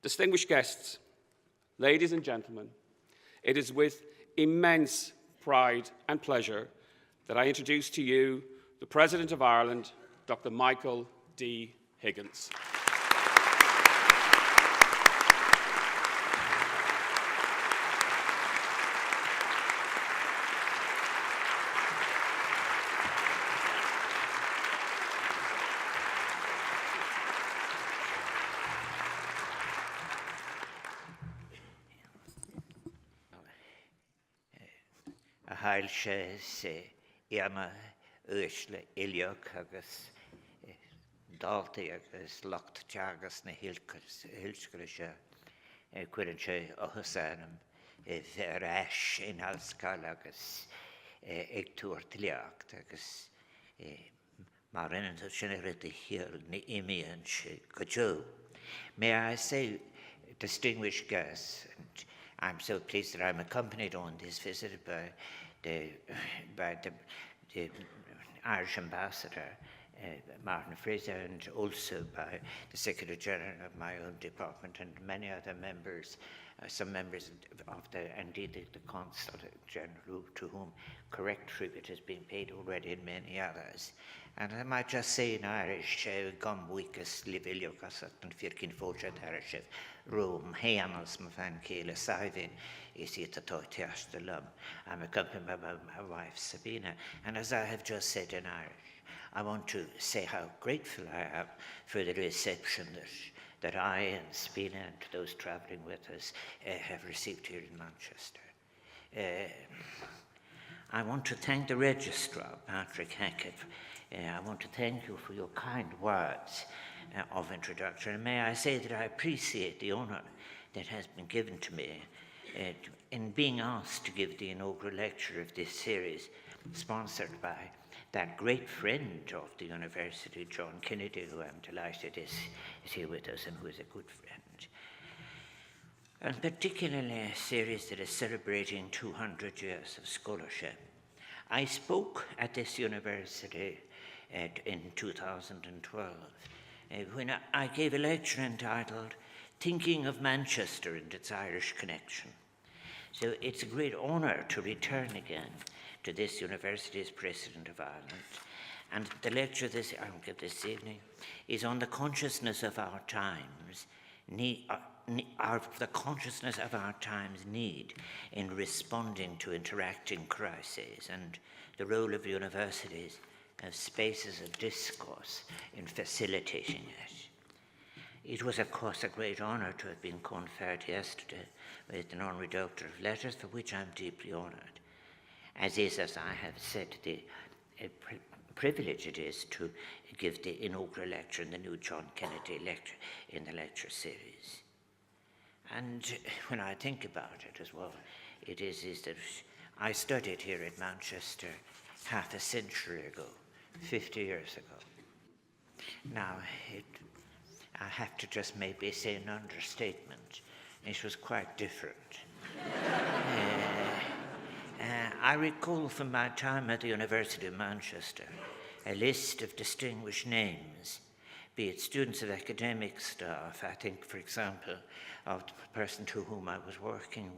Distinguished guests, ladies and gentlemen, it is with immense pride and pleasure that I introduce to you the President of Ireland, Dr. Michael D. Higgins. Hail sé iama uisle iliog agus daltaí agus locht teagas na hilscoile se cuireann sé ochas anam bhearás in alscail agus ag túirt leacht agus mar inan sinna rite hial na imíonn se go deo. May I say, distinguished guests, and I'm so pleased that I'm accompanied on this visit by the Irish ambassador, Martin Fraser, and also by the Secretary General of my own department and many other members, some members of indeed the Consul General, to whom correct tribute has been paid already, and many others. And I might just say in Irish, gum weekus liviliokas and firkin forja tarashif Rome, Hayanos Mafan Kela Saivin, is it a toitias the lum. I'm accompanied by my wife Sabina, and as I have just said in Irish, I want to say how grateful I am for the reception that I and Sabina and those travelling with us have received here in Manchester. I want to thank the Registrar, Patrick Hackett. I want to thank you for your kind words of introduction. And may I say that I appreciate the honour that has been given to me in being asked to give the inaugural lecture of this series, sponsored by that great friend of the university, John Kennedy, who I'm delighted is here with us and who is a good friend. And particularly a series that is celebrating 200 years of scholarship. I spoke at this university in 2012 when I gave a lecture entitled Thinking of Manchester and its Irish Connection. So it's a great honour to return again to this university as President of Ireland. And the lecture this evening is on the consciousness of our times, the consciousness of our time's need in responding to interacting crises, and the role of universities as spaces of discourse in facilitating it. It was, of course, a great honour to have been conferred yesterday with an honorary Doctor of Letters, for which I'm deeply honoured, as I have said, the privilege it is to give the inaugural lecture in the new John Kennedy lecture in the lecture series. And when I think about it as well, it is that I studied here at Manchester half a century ago, 50 years ago. Now, I have to just maybe say an understatement. It was quite different. I recall from my time at the University of Manchester a list of distinguished names, be it students of academic staff. I think, for example, of the person to whom I was working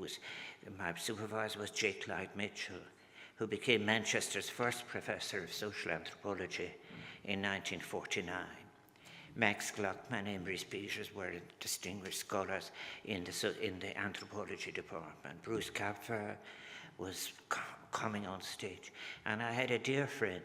my supervisor was J. Clyde Mitchell, who became Manchester's first professor of social anthropology in 1949. Max Gluckman and Maurice Peters were distinguished scholars in the anthropology department. Bruce Kapfer was coming on stage. And I had a dear friend,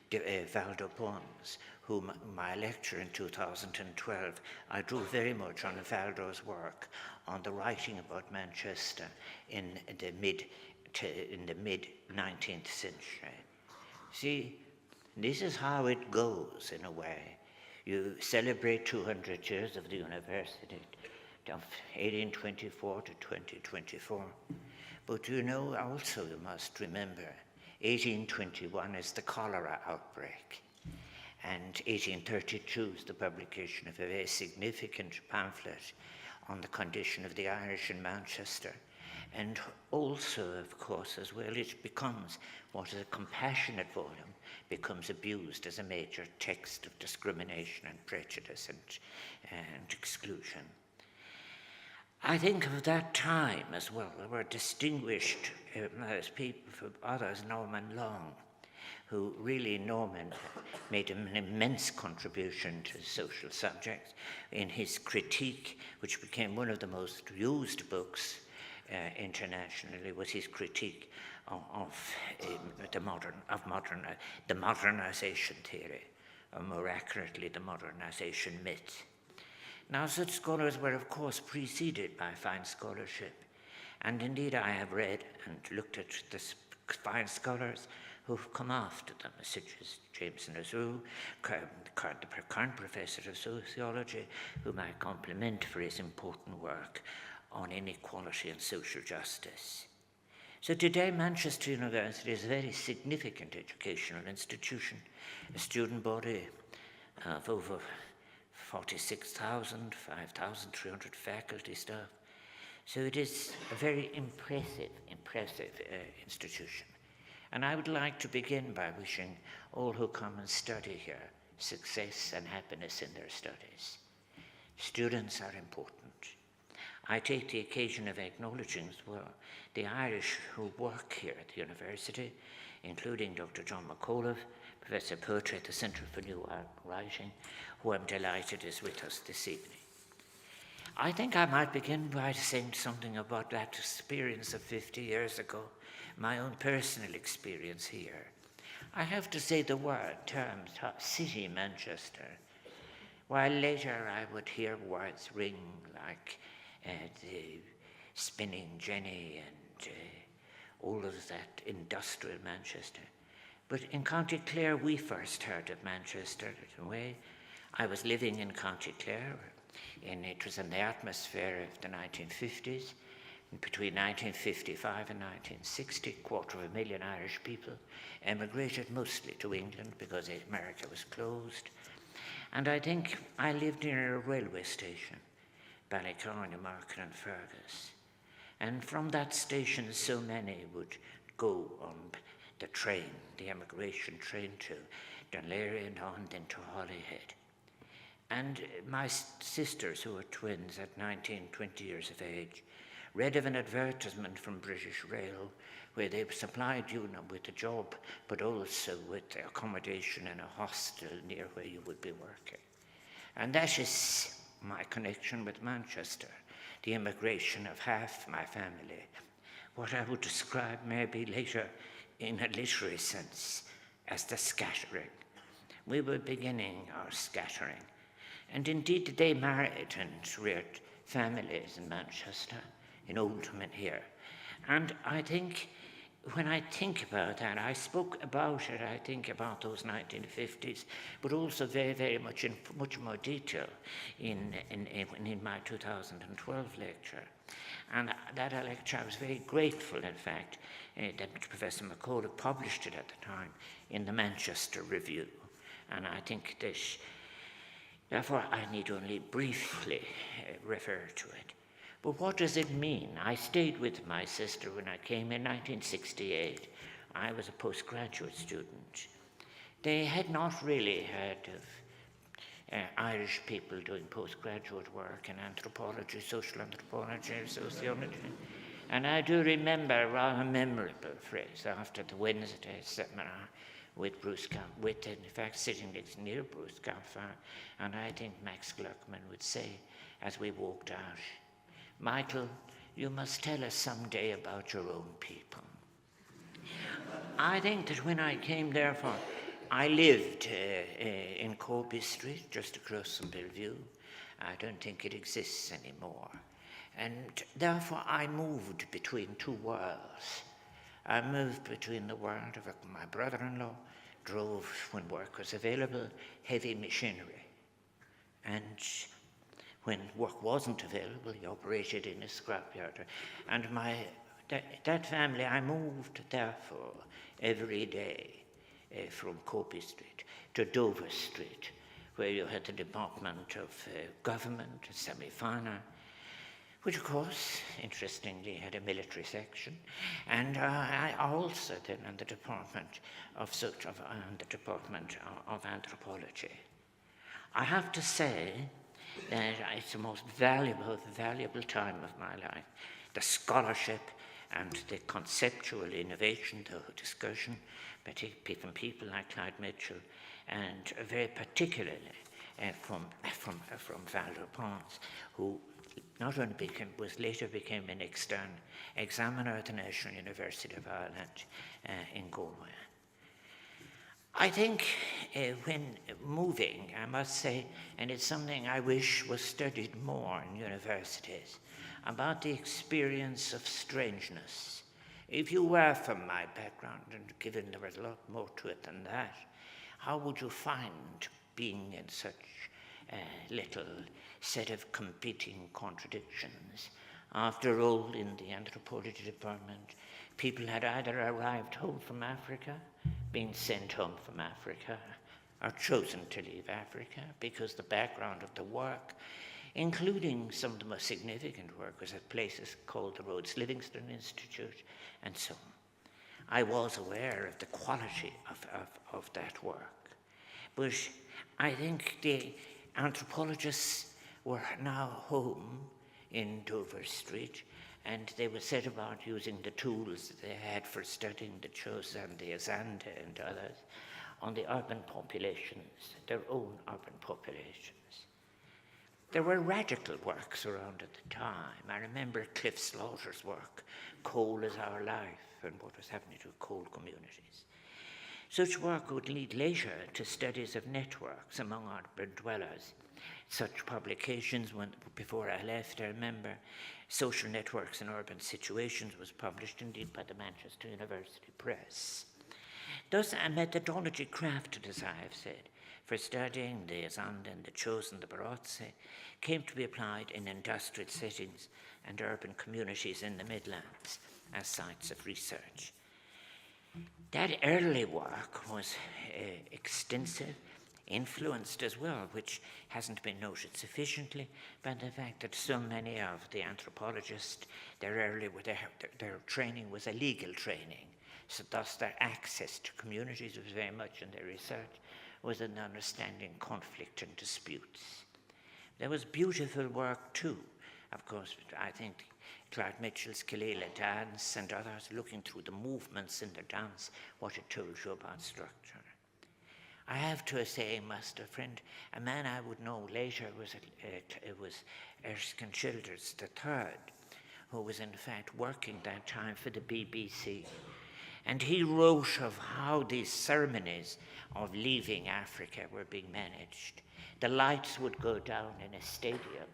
Valdo Pons, whom my lecture in 2012, I drew very much on Valdo's work on the writing about Manchester in the mid-19th century. See, this is how it goes in a way. You celebrate 200 years of the university, from 1824 to 2024. But you know, also you must remember, 1821 is the cholera outbreak. And 1832 is the publication of a very significant pamphlet on the condition of the Irish in Manchester. And also, of course, as well, it becomes what is a compassionate volume, becomes abused as a major text of discrimination and prejudice and exclusion. I think of that time as well. There were distinguished as people from others, Norman Long, who really, Norman made an immense contribution to social subjects in his critique, which became one of the most used books internationally, was his critique of the modernization theory, or more accurately, the modernization myth. Now, such scholars were, of course, preceded by fine scholarship, and indeed I have read and looked at the fine scholars who've come after them, such as James Nazu, the current professor of sociology, whom I compliment for his important work on inequality and social justice. So today, Manchester University is a very significant educational institution, a student body of over 46,000, 5,300 faculty staff. So it is a very impressive institution. And I would like to begin by wishing all who come and study here success and happiness in their studies. Students are important. I take the occasion of acknowledging as well the Irish who work here at the university, including Dr. John McAuliffe, Professor of Poetry at the Centre for New Writing, who I'm delighted is with us this evening. I think I might begin by saying something about that experience of 50 years ago, my own personal experience here. I have to say the term city Manchester, while later I would hear words ring like the spinning jenny and all of that industrial Manchester. But in County Clare, we first heard of Manchester in a way. I was living in County Clare, and it was in the atmosphere of the 1950s. And between 1955 and 1960, 250,000 Irish people emigrated mostly to England because America was closed. And I think I lived near a railway station, Ballycarney, Market and Fergus. And from that station, so many would go on the train, the emigration train to Dunleary and on then to Holyhead. And my sisters, who were twins at 19, 20 years of age, read of an advertisement from British Rail where they supplied you with a job, but also with accommodation in a hostel near where you would be working. And that is my connection with Manchester, the immigration of half my family, what I would describe maybe later in a literary sense as the scattering. We were beginning our scattering. And indeed they married and reared families in Manchester, in Oldham and here. And I think, when I think about that, I spoke about it, I think about those 1950s, but also very, very much in much more detail in my 2012 lecture. And that lecture, I was very grateful, in fact, that Professor McAuliffe published it at the time in the Manchester Review. And I think this, therefore, I need only briefly refer to it. But what does it mean? I stayed with my sister when I came in 1968. I was a postgraduate student. They had not really heard of Irish people doing postgraduate work in anthropology, social anthropology, sociology. And I do remember a rather memorable phrase after the Wednesday seminar with Bruce Camp, in fact, sitting near Bruce Campfire, and I think Max Gluckman would say, as we walked out, "Michael, you must tell us someday about your own people." I think that when I came, therefore, I lived in Corby Street, just across from Bellevue. I don't think it exists anymore. And therefore, I moved between two worlds. I moved between the world of my brother-in-law, drove, when work was available, heavy machinery. And when work wasn't available, he operated in a scrapyard. And that family, I moved, therefore, every day from Corby Street to Dover Street, where you had the Department of Government, semi-final, which, of course, interestingly, had a military section, and I also then in the Department of Anthropology. I have to say that it's the most valuable time of my life. The scholarship and the conceptual innovation, the discussion, particularly from people like Clyde Mitchell, and very particularly from Valdo Pons, who not only later became an external examiner at the National University of Ireland in Galway. I think when moving, I must say, and it's something I wish was studied more in universities, about the experience of strangeness. If you were from my background, and given there was a lot more to it than that, how would you find being in such a little set of competing contradictions? After all, in the anthropology department, people had either arrived home from Africa, been sent home from Africa, or chosen to leave Africa because the background of the work, including some of the most significant work, was at places called the Rhodes Livingston Institute and so on. I was aware of the quality of that work. But I think the anthropologists were now home in Dover Street, and they would set about using the tools that they had for studying the Xhosa and the Azande and others on the urban populations, their own urban populations. There were radical works around at the time. I remember Cliff Slaughter's work, Coal is Our Life, and what was happening to coal communities. Such work would lead later to studies of networks among urban dwellers. Such publications, before I left, I remember Social Networks in Urban Situations was published indeed by the Manchester University Press. Thus a methodology crafted, as I have said, for studying the Azande and the Xhosa and the Barotse came to be applied in industrial settings and urban communities in the Midlands as sites of research. That early work was extensive, influenced as well, which hasn't been noted sufficiently, by the fact that so many of the anthropologists, their training was a legal training, so thus their access to communities was very much in their research was an understanding conflict and disputes. There was beautiful work too. Of course, I think Clyde Mitchell's Kelela dance and others looking through the movements in the dance, what it told you about structure. I have to say, Master Friend, a man I would know later was Erskine Childers III, who was in fact working that time for the BBC. And he wrote of how these ceremonies of leaving Africa were being managed. The lights would go down in a stadium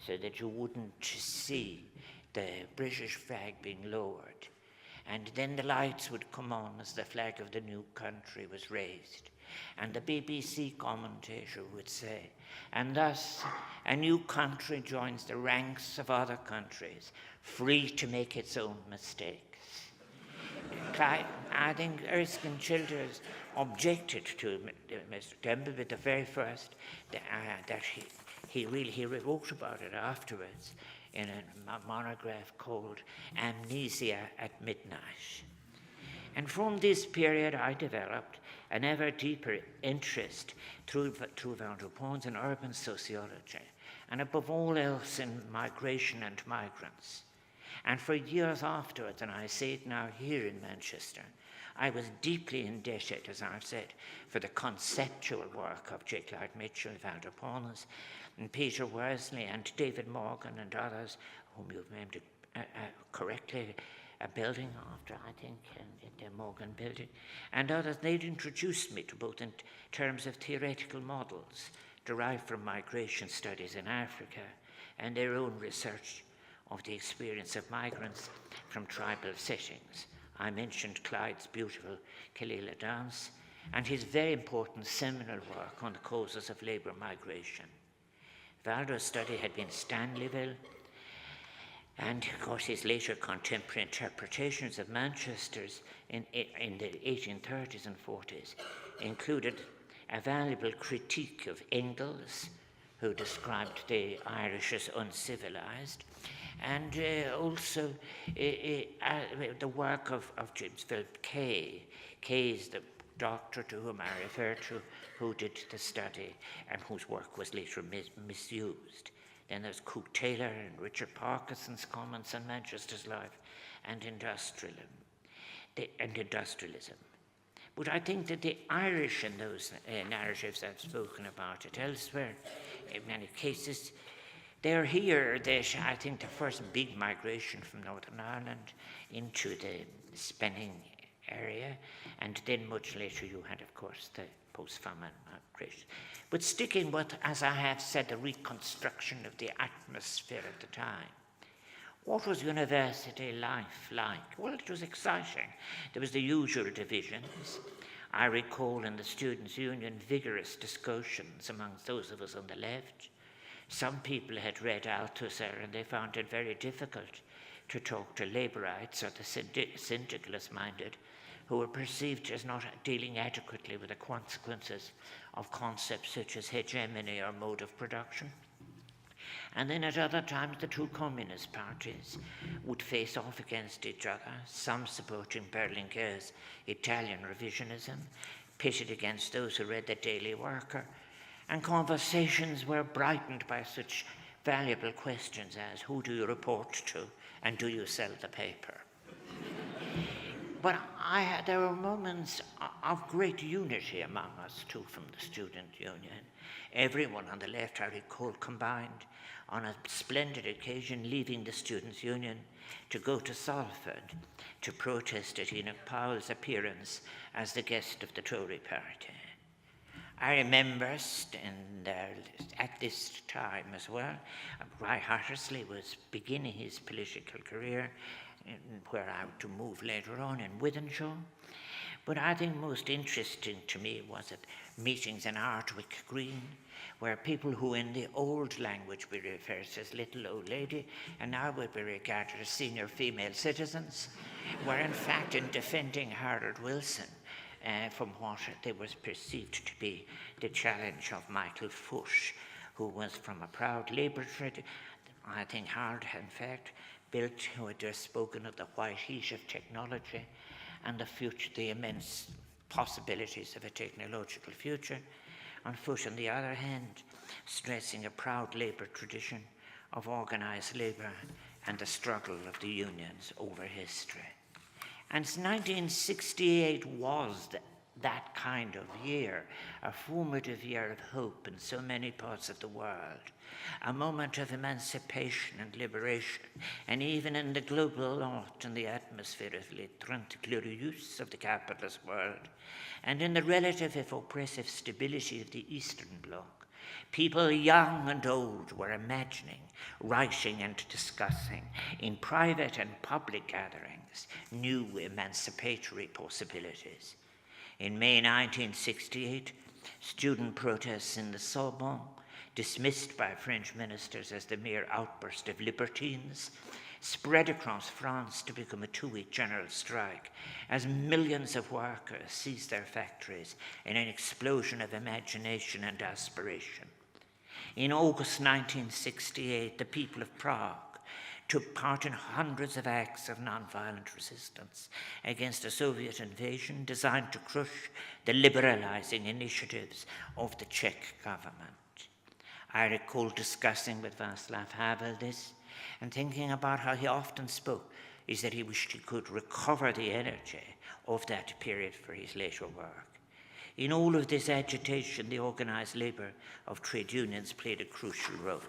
so that you wouldn't see the British flag being lowered. And then the lights would come on as the flag of the new country was raised. And the BBC commentator would say, and thus a new country joins the ranks of other countries, free to make its own mistakes. I think Erskine Childers objected to Mr. Temple, but the very first that he wrote about it afterwards in a monograph called Amnesia at Midnight. And from this period I developed an ever deeper interest through Valdo Pons in urban sociology, and above all else in migration and migrants. And for years afterwards, and I say it now here in Manchester, I was deeply indebted, as I've said, for the conceptual work of J. Clyde Mitchell, Valdo Pons, and Peter Worsley, and David Morgan, and others, whom you've named correctly, a building after, I think, in the Morgan building, and others. They'd introduced me to both in terms of theoretical models derived from migration studies in Africa and their own research of the experience of migrants from tribal settings. I mentioned Clyde's beautiful Kelela dance and his very important seminal work on the causes of labour migration. Valdo's study had been Stanleyville, and of course his later contemporary interpretations of Manchester's in the 1830s and 40s included a valuable critique of Engels, who described the Irish as uncivilized, and the work of James Philip Kay. Kay is the doctor to whom I refer to, who did the study and whose work was later misused. Then there's Cook Taylor and Richard Parkinson's comments on Manchester's life and industrialism. But I think that the Irish in those narratives I've spoken about it elsewhere, in many cases, they're here. I think the first big migration from Northern Ireland into the Spenning area, and then much later you had, of course, the post-famine migration. But sticking with, as I have said, the reconstruction of the atmosphere at the time, what was university life like? Well, it was exciting. There was the usual divisions. I recall in the Students' Union vigorous discussions amongst those of us on the left. Some people had read Althusser and they found it very difficult to talk to Labourites or the syndicalist-minded who were perceived as not dealing adequately with the consequences of concepts such as hegemony or mode of production. And then at other times, the two communist parties would face off against each other, some supporting Berlinguer's Italian revisionism, pitted against those who read the Daily Worker, and conversations were brightened by such valuable questions as, who do you report to, and do you sell the paper? But there were moments of great unity among us, too, from the Student Union. Everyone on the left, I recall, combined on a splendid occasion, leaving the Students' Union to go to Salford to protest at Enoch Powell's appearance as the guest of the Tory party. I remember at this time as well, Guy Hattersley was beginning his political career, where I had to move later on in Wythenshawe. But I think most interesting to me was at meetings in Ardwick Green, where people who in the old language we refer to as little old lady, and now would be regarded as senior female citizens, were in fact in defending Harold Wilson from what they was perceived to be the challenge of Michael Foot, who was from a proud Labour tradition. I think Harold, in fact, built, who had just spoken of the white heat of technology and the future, the immense possibilities of a technological future. On Foot, on the other hand, stressing a proud Labour tradition of organised labour and the struggle of the unions over history. And 1968 was that kind of year, a formative year of hope in so many parts of the world, a moment of emancipation and liberation, and even in the global north, in the atmosphere of le trente glorieux of the capitalist world, and in the relative, if oppressive, stability of the Eastern Bloc, people young and old were imagining, writing and discussing in private and public gatherings new emancipatory possibilities. In May 1968, student protests in the Sorbonne, dismissed by French ministers as the mere outburst of libertines, spread across France to become a 2-week general strike as millions of workers seized their factories in an explosion of imagination and aspiration. In August 1968, the people of Prague took part in hundreds of acts of nonviolent resistance against a Soviet invasion designed to crush the liberalizing initiatives of the Czech government. I recall discussing with Václav Havel this and thinking about how he often spoke is that he wished he could recover the energy of that period for his later work. In all of this agitation, the organized labor of trade unions played a crucial role.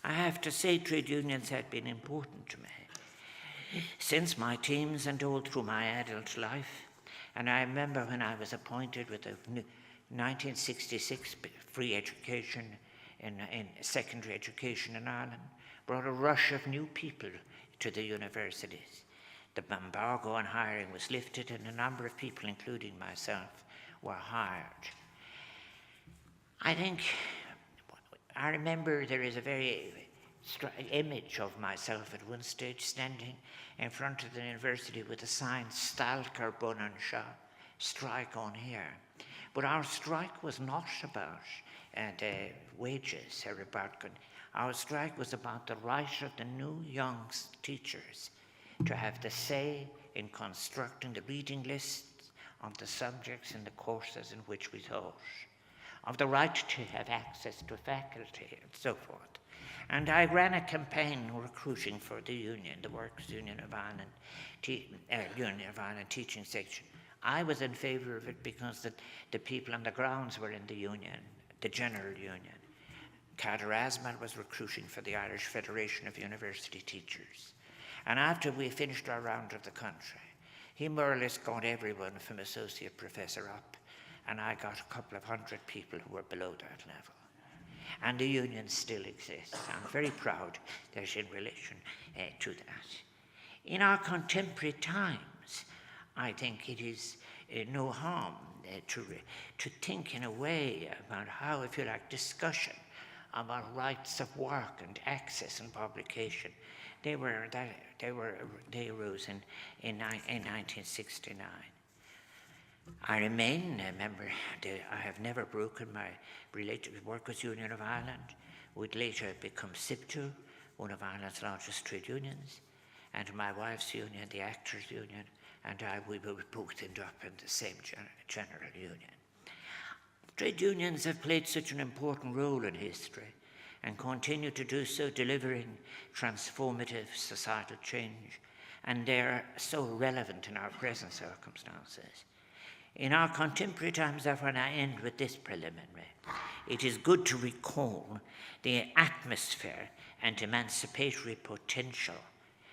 I have to say trade unions had been important to me since my teens and all through my adult life. And I remember when I was appointed with the 1966 free education in secondary education in Ireland, brought a rush of new people to the universities. The embargo on hiring was lifted and a number of people, including myself, were hired. I remember there is a very image of myself at one stage standing in front of the university with a sign, Stalker Bonansha, strike on here. But our strike was not about the wages or about, our strike was about the right of the new young teachers to have the say in constructing the reading lists of the subjects in the courses in which we taught, of the right to have access to faculty, and so forth. And I ran a campaign recruiting for the union, the Workers' Union of Ireland, Union of Ireland teaching section. I was in favour of it because the people on the grounds were in the union, the general union. Kader Asmal was recruiting for the Irish Federation of University Teachers. And after we finished our round of the country, he more or less got everyone from associate professor up, and I got a couple of hundred people who were below that level. And the union still exists. I'm very proud that in relation to that. In our contemporary times, I think it is no harm to think in a way about how, if you like, discussion about rights of work and access and publication, they arose in 1969. I remain a member. I have never broken my related with Workers' Union of Ireland. Would later become SIPTU, one of Ireland's largest trade unions, and my wife's union, the Actors' Union, and we will both end up in the same general union. Trade unions have played such an important role in history and continue to do so, delivering transformative societal change, and they're so relevant in our present circumstances. In our contemporary times, therefore, and I end with this preliminary, it is good to recall the atmosphere and emancipatory potential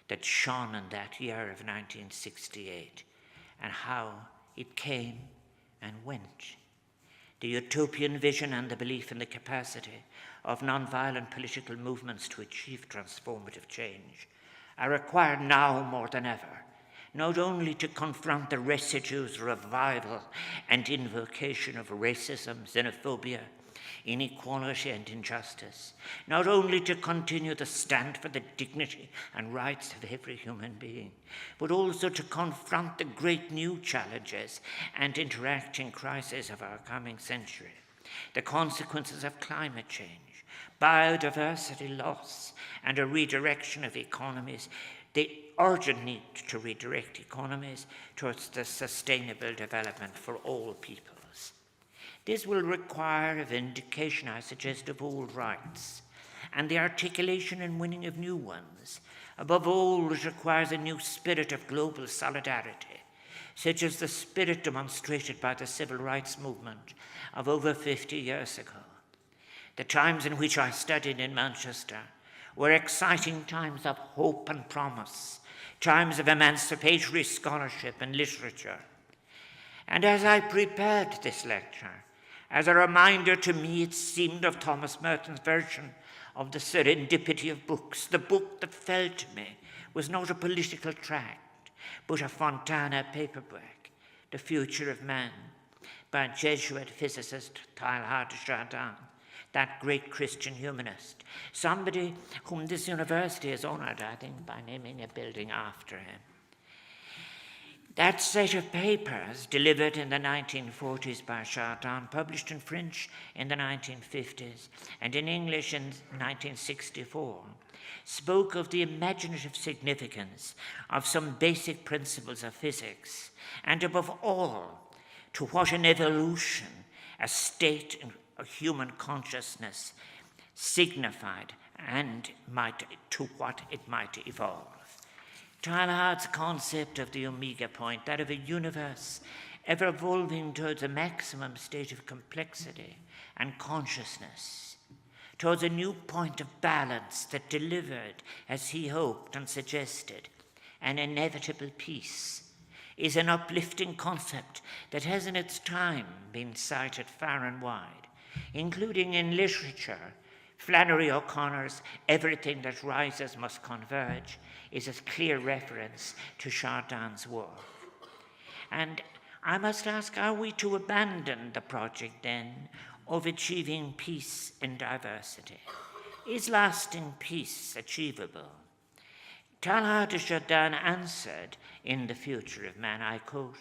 that shone in that year of 1968, and how it came and went. The utopian vision and the belief in the capacity of nonviolent political movements to achieve transformative change are required now more than ever, not only to confront the residues, revival, and invocation of racism, xenophobia, inequality, and injustice, not only to continue the stand for the dignity and rights of every human being, but also to confront the great new challenges and interacting crises of our coming century, the consequences of climate change, biodiversity loss, and a redirection of economies, the urgent need to redirect economies towards the sustainable development for all peoples. This will require a vindication, I suggest, of old rights and the articulation and winning of new ones. Above all, it requires a new spirit of global solidarity, such as the spirit demonstrated by the civil rights movement of over 50 years ago. The times in which I studied in Manchester were exciting times of hope and promise, times of emancipatory scholarship and literature. And as I prepared this lecture, as a reminder to me, it seemed, of Thomas Merton's version of the serendipity of books. The book that fell to me was not a political tract, but a Fontana paperback, The Future of Man, by Jesuit physicist Teilhard de Chardin, that great Christian humanist, somebody whom this university has honored, I think, by naming a building after him. That set of papers, delivered in the 1940s by Chardin, published in French in the 1950s and in English in 1964, spoke of the imaginative significance of some basic principles of physics, and above all, to what an evolution, a state of human consciousness signified, and to what it might evolve. Teilhard's concept of the omega point, that of a universe ever evolving towards a maximum state of complexity and consciousness, towards a new point of balance that delivered, as he hoped and suggested, an inevitable peace, is an uplifting concept that has in its time been cited far and wide, including in literature. Flannery O'Connor's "Everything that rises must converge" is a clear reference to Chardin's work. And I must ask, are we to abandon the project then of achieving peace in diversity? Is lasting peace achievable? Teilhard de Chardin answered in The Future of Man, I quote,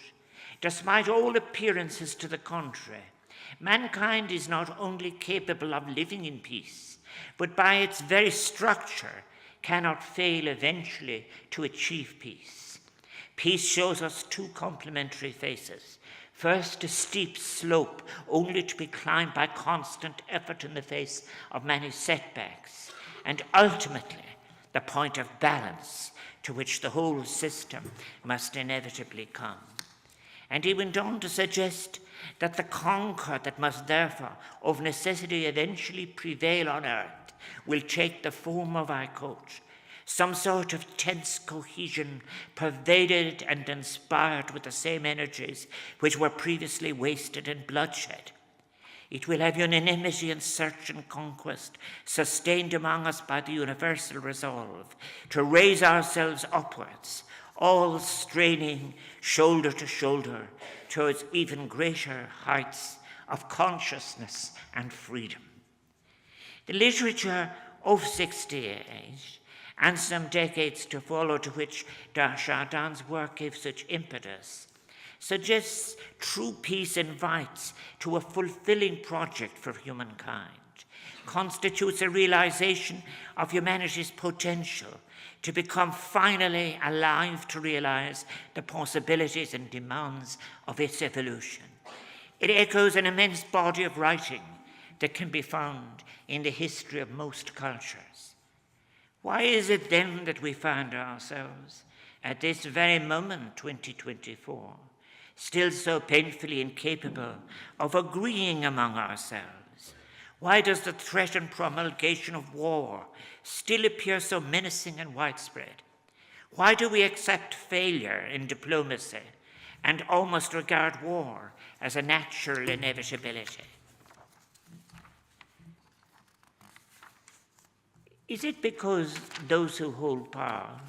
"Despite all appearances to the contrary, mankind is not only capable of living in peace, but by its very structure cannot fail eventually to achieve peace. Peace shows us two complementary faces. First, a steep slope, only to be climbed by constant effort in the face of many setbacks, and ultimately the point of balance to which the whole system must inevitably come. And he went on to suggest that the concord that must therefore of necessity eventually prevail on earth will take the form of, I quote, some sort of tense cohesion pervaded and inspired with the same energies which were previously wasted in bloodshed. It will have unanimity in search and conquest, sustained among us by the universal resolve to raise ourselves upwards, all straining shoulder to shoulder towards even greater heights of consciousness and freedom. The literature of '68 and some decades to follow, to which Chardin's work gave such impetus, suggests true peace invites to a fulfilling project for humankind, constitutes a realization of humanity's potential to become finally alive to realize the possibilities and demands of its evolution. It echoes an immense body of writing that can be found in the history of most cultures. Why is it then that we find ourselves at this very moment, 2024, still so painfully incapable of agreeing among ourselves? Why does the threat and promulgation of war still appear so menacing and widespread? Why do we accept failure in diplomacy and almost regard war as a natural inevitability? Is it because those who hold power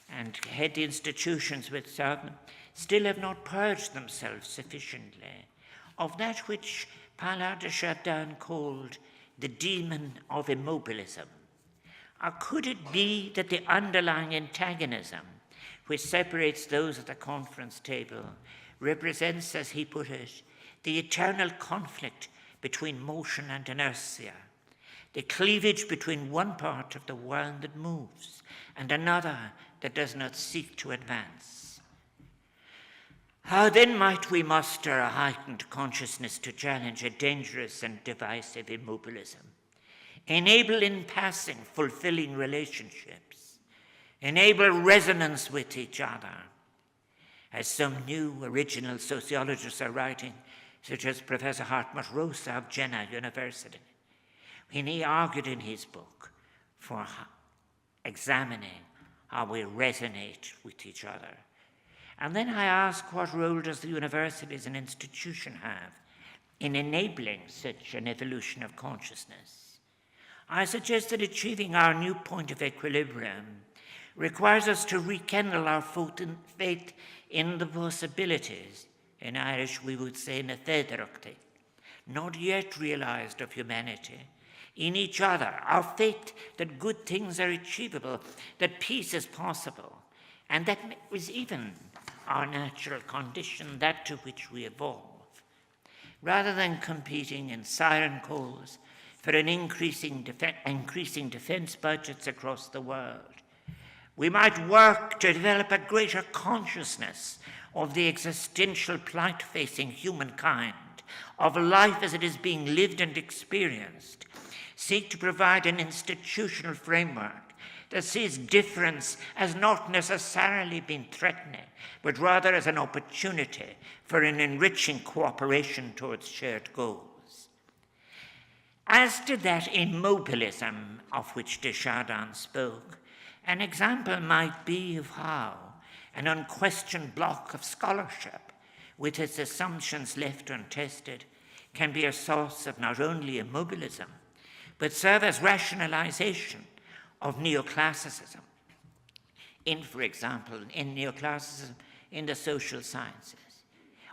and head the institutions which serve them still have not purged themselves sufficiently of that which Paulin de Chardin called the demon of immobilism? Or could it be that the underlying antagonism which separates those at the conference table represents, as he put it, the eternal conflict between motion and inertia, the cleavage between one part of the world that moves and another that does not seek to advance? How then might we muster a heightened consciousness to challenge a dangerous and divisive immobilism, enable in passing fulfilling relationships, enable resonance with each other, as some new original sociologists are writing, such as Professor Hartmut Rosa of Jena University, when he argued in his book for examining how we resonate with each other. And then I ask, what role does the university as an institution have in enabling such an evolution of consciousness? I suggest that achieving our new point of equilibrium requires us to rekindle our faith in the possibilities, in Irish we would say na féidearthachtaí, not yet realized of humanity, in each other, our faith that good things are achievable, that peace is possible, and that is even our natural condition, that to which we evolve. Rather than competing in siren calls for an increasing defense budgets across the world, we might work to develop a greater consciousness of the existential plight facing humankind, of life as it is being lived and experienced, seek to provide an institutional framework that sees difference as not necessarily being threatening, but rather as an opportunity for an enriching cooperation towards shared goals. As to that immobilism of which de Chardin spoke, an example might be of how an unquestioned block of scholarship, with its assumptions left untested, can be a source of not only immobilism, but serve as rationalization of neoclassicism. For example, in neoclassicism in the social sciences,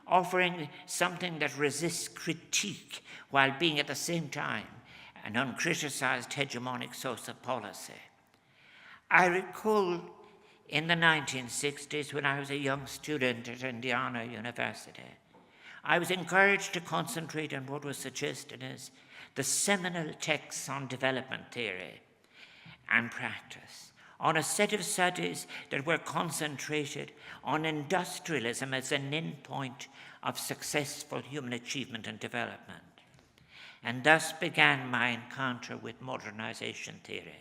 offering something that resists critique while being at the same time an uncriticized hegemonic source of policy. I recall in the 1960s, when I was a young student at Indiana University, I was encouraged to concentrate on what was suggested as the seminal texts on development theory and practice, on a set of studies that were concentrated on industrialism as an endpoint of successful human achievement and development. And thus began my encounter with modernization theory,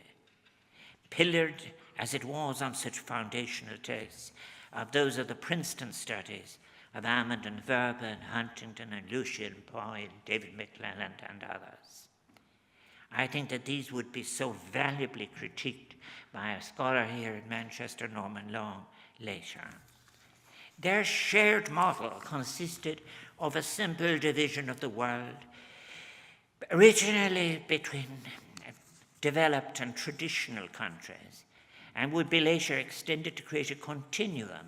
pillared as it was on such foundational texts of those of the Princeton studies of Hammond and Verba and Huntington and Lucian Boyle, David McClelland and others. I think that these would be so valuably critiqued by a scholar here in Manchester, Norman Long, later. Their shared model consisted of a simple division of the world, originally between developed and traditional countries, and would be later extended to create a continuum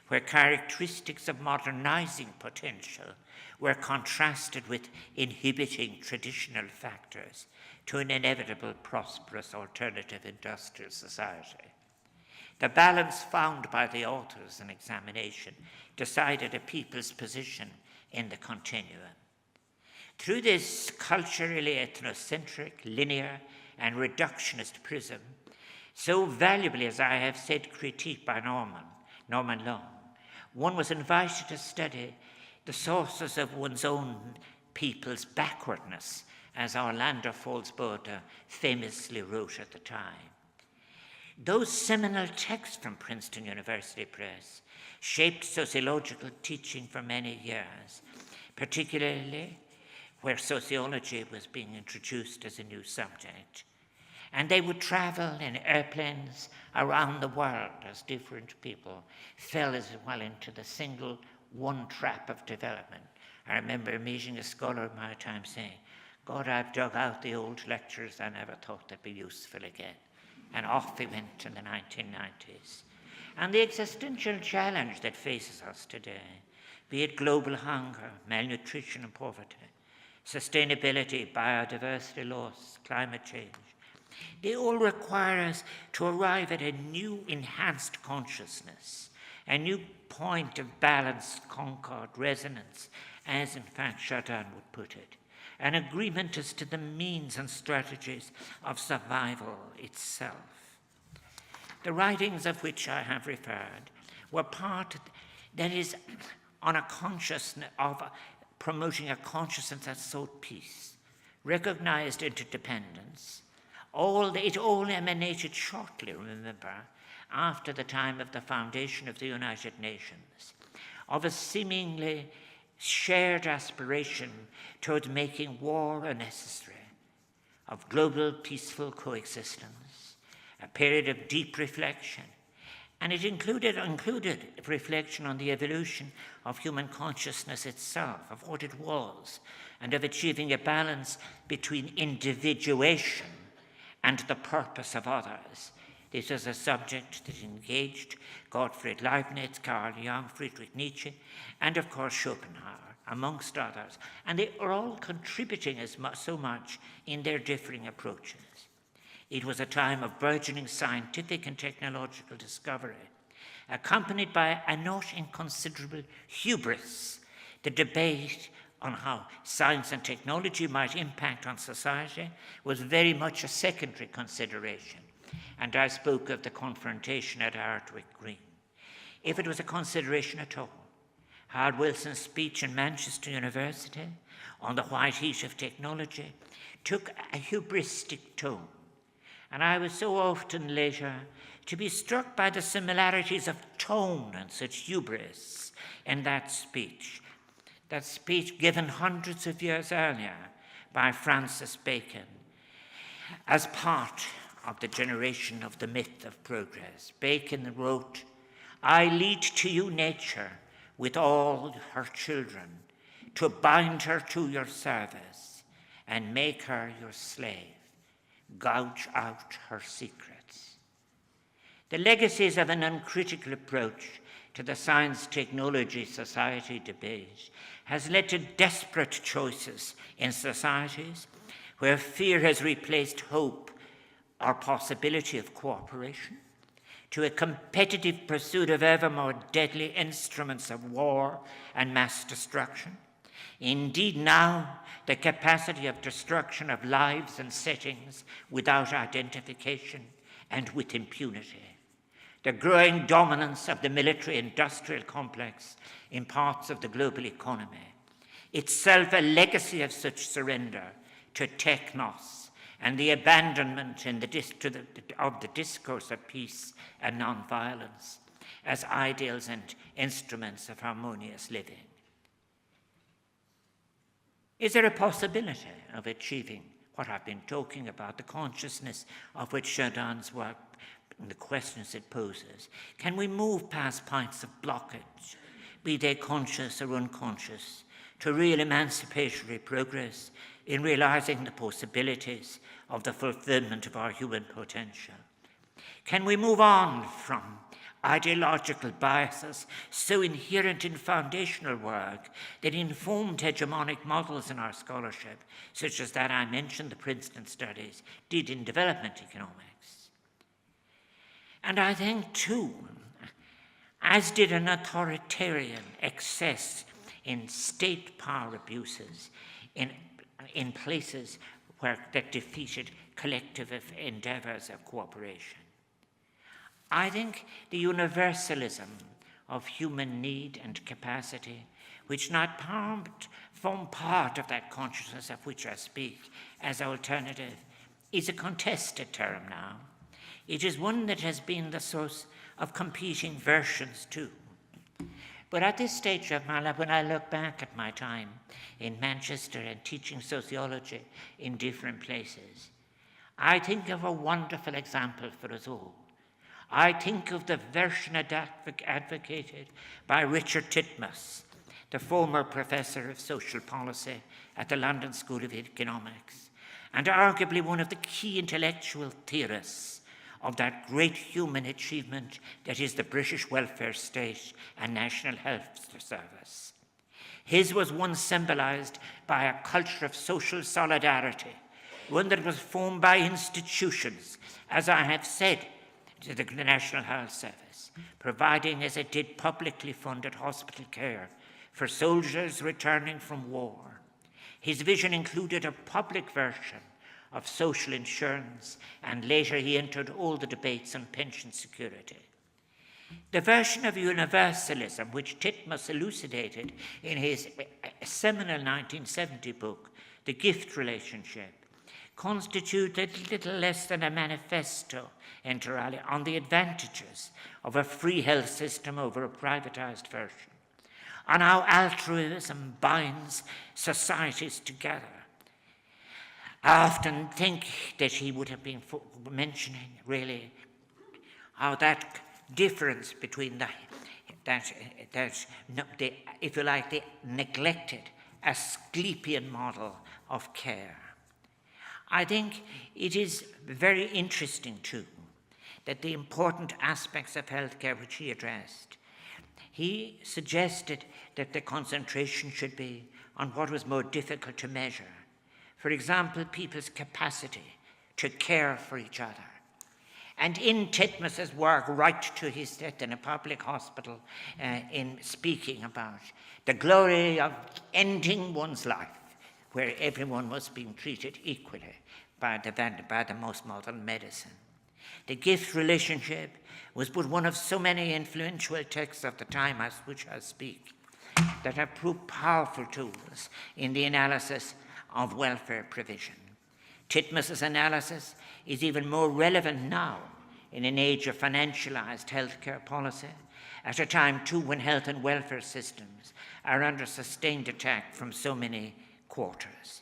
where characteristics of modernizing potential were contrasted with inhibiting traditional factors to an inevitable prosperous alternative industrial society. The balance found by the authors in examination decided a people's position in the continuum. Through this culturally ethnocentric, linear, and reductionist prism, so valuably, as I have said, critiqued by Norman Long, one was invited to study the sources of one's own people's backwardness, as Orlando Falls-Boda famously wrote at the time. Those seminal texts from Princeton University Press shaped sociological teaching for many years, particularly where sociology was being introduced as a new subject. And they would travel in airplanes around the world as different people fell as well into the single one trap of development. I remember meeting a scholar of my time saying, God, I've dug out the old lectures I never thought they'd be useful again. And off he went in the 1990s. And the existential challenge that faces us today, be it global hunger, malnutrition and poverty, sustainability, biodiversity loss, climate change, they all require us to arrive at a new enhanced consciousness, a new point of balanced concord resonance, as in fact Chardin would put it, an agreement as to the means and strategies of survival itself. The writings of which I have referred were part, that is, on a consciousness of promoting a consciousness that sought peace, recognized interdependence. It all emanated shortly, remember, after the time of the foundation of the United Nations, of a seemingly shared aspiration toward making war unnecessary, of global peaceful coexistence, a period of deep reflection, and it included reflection on the evolution of human consciousness itself, of what it was, and of achieving a balance between individuation and the purpose of others. This was a subject that engaged Gottfried Leibniz, Carl Jung, Friedrich Nietzsche, and of course Schopenhauer, amongst others. And they are all contributing so much in their differing approaches. It was a time of burgeoning scientific and technological discovery, accompanied by a not inconsiderable hubris. The debate on how science and technology might impact on society was very much a secondary consideration. And I spoke of the confrontation at Ardwick Green. If it was a consideration at all, Howard Wilson's speech in Manchester University on the white heat of technology took a hubristic tone. And I was so often later to be struck by the similarities of tone and such hubris in that speech given hundreds of years earlier by Francis Bacon as part of the generation of the myth of progress. Bacon wrote, "I lead to you nature with all her children, to bind her to your service and make her your slave. Gouge out her secrets." The legacies of an uncritical approach to the science-technology society debate has led to desperate choices in societies where fear has replaced hope or possibility of cooperation, to a competitive pursuit of ever more deadly instruments of war and mass destruction. Indeed, now, the capacity of destruction of lives and settings without identification and with impunity. The growing dominance of the military-industrial complex in parts of the global economy, itself a legacy of such surrender to technos and the abandonment of the discourse of peace and non-violence as ideals and instruments of harmonious living. Is there a possibility of achieving what I've been talking about, the consciousness of which Chardin's work and the questions it poses? Can we move past points of blockage, be they conscious or unconscious, to real emancipatory progress in realizing the possibilities of the fulfillment of our human potential? Can we move on from ideological biases so inherent in foundational work that informed hegemonic models in our scholarship, such as that I mentioned the Princeton studies did in development economics? And I think, too, as did an authoritarian excess in state power abuses in places that defeated collective endeavors of cooperation, I think the universalism of human need and capacity, which not form part of that consciousness of which I speak as alternative, is a contested term now. It is one that has been the source of competing versions too. But at this stage of my life, when I look back at my time in Manchester and teaching sociology in different places, I think of a wonderful example for us all. I think of the version advocated by Richard Titmuss, the former professor of social policy at the London School of Economics, and arguably one of the key intellectual theorists of that great human achievement that is the British welfare state and National Health Service. His was one symbolized by a culture of social solidarity, one that was formed by institutions, as I have said, to the National Health Service, providing as it did publicly funded hospital care for soldiers returning from war. His vision included a public version of social insurance, and later he entered all the debates on pension security. The version of universalism which Titmuss elucidated in his seminal 1970 book, The Gift Relationship, constituted little less than a manifesto, inter alia, on the advantages of a free health system over a privatized version, on how altruism binds societies together. I often think that he would have been mentioning really how that difference between if you like, the neglected Asclepian model of care. I think it is very interesting, too, that the important aspects of healthcare which he addressed, he suggested that the concentration should be on what was more difficult to measure. For example, people's capacity to care for each other. And in Titmuss's work, right to his death in a public hospital, in speaking about the glory of ending one's life, where everyone was being treated equally by the most modern medicine. The gift relationship was but one of so many influential texts of the time as which I speak that have proved powerful tools in the analysis of welfare provision. Titmuss's analysis is even more relevant now in an age of financialized healthcare policy, at a time too when health and welfare systems are under sustained attack from so many quarters.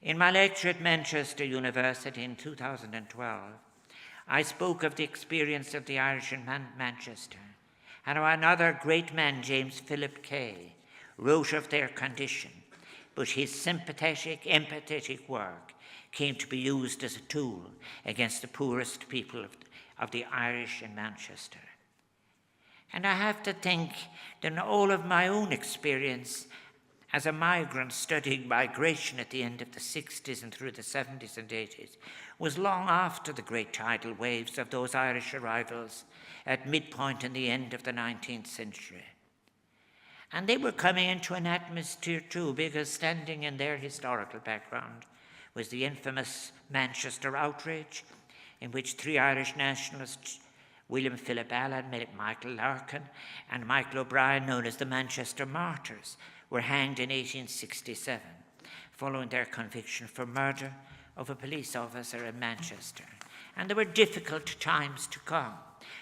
In my lecture at Manchester University in 2012, I spoke of the experience of the Irish in Manchester, and how another great man, James Philip Kay, wrote of their condition, but his sympathetic, empathetic work came to be used as a tool against the poorest people of the Irish in Manchester. And I have to think that in all of my own experience as a migrant studying migration at the end of the 60s and through the 70s and 80s was long after the great tidal waves of those Irish arrivals at midpoint in the end of the 19th century. And they were coming into an atmosphere too, because standing in their historical background was the infamous Manchester outrage, in which 3 Irish nationalists, William Philip Allen, Michael Larkin, and Michael O'Brien, known as the Manchester Martyrs, were hanged in 1867, following their conviction for murder of a police officer in Manchester. And there were difficult times to come.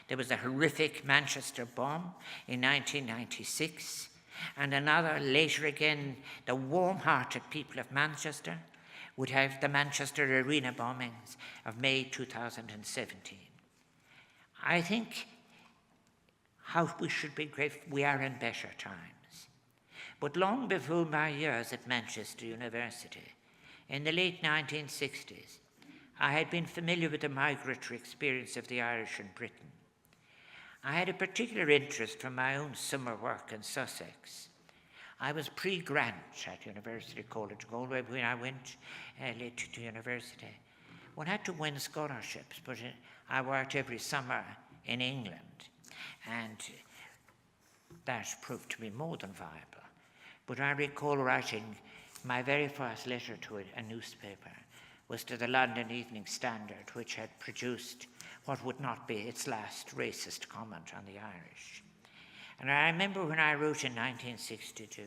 There was a horrific Manchester bomb in 1996, and another later again. The warm-hearted people of Manchester would have the Manchester Arena bombings of May 2017. I think how we should be grateful we are in better times. But long before my years at Manchester University, in the late 1960s, I had been familiar with the migratory experience of the Irish in Britain. I had a particular interest from my own summer work in Sussex. I was pre-grant at University College Galway when I went later to university. One had to win scholarships, but I worked every summer in England, and that proved to be more than viable. But I recall writing my very first letter to a newspaper was to the London Evening Standard, which had produced what would not be its last racist comment on the Irish. And I remember when I wrote in 1962,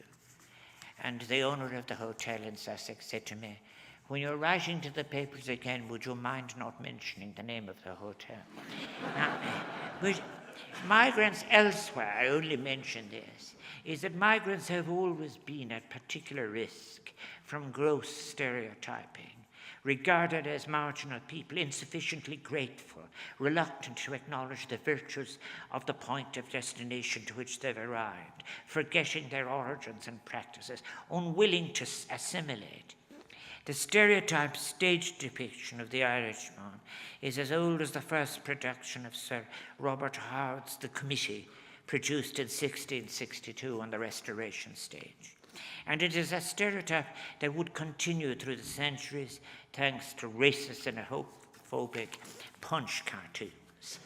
and the owner of the hotel in Sussex said to me, "When you're writing to the papers again, would you mind not mentioning the name of the hotel?" Now, but migrants elsewhere, I only mention this, is that migrants have always been at particular risk from gross stereotyping, regarded as marginal people, insufficiently grateful, reluctant to acknowledge the virtues of the point of destination to which they've arrived, forgetting their origins and practices, unwilling to assimilate. The stereotype stage depiction of the Irishman is as old as the first production of Sir Robert Howard's The Committee, produced in 1662 on the Restoration stage. And it is a stereotype that would continue through the centuries thanks to racist and homophobic Punch cartoons.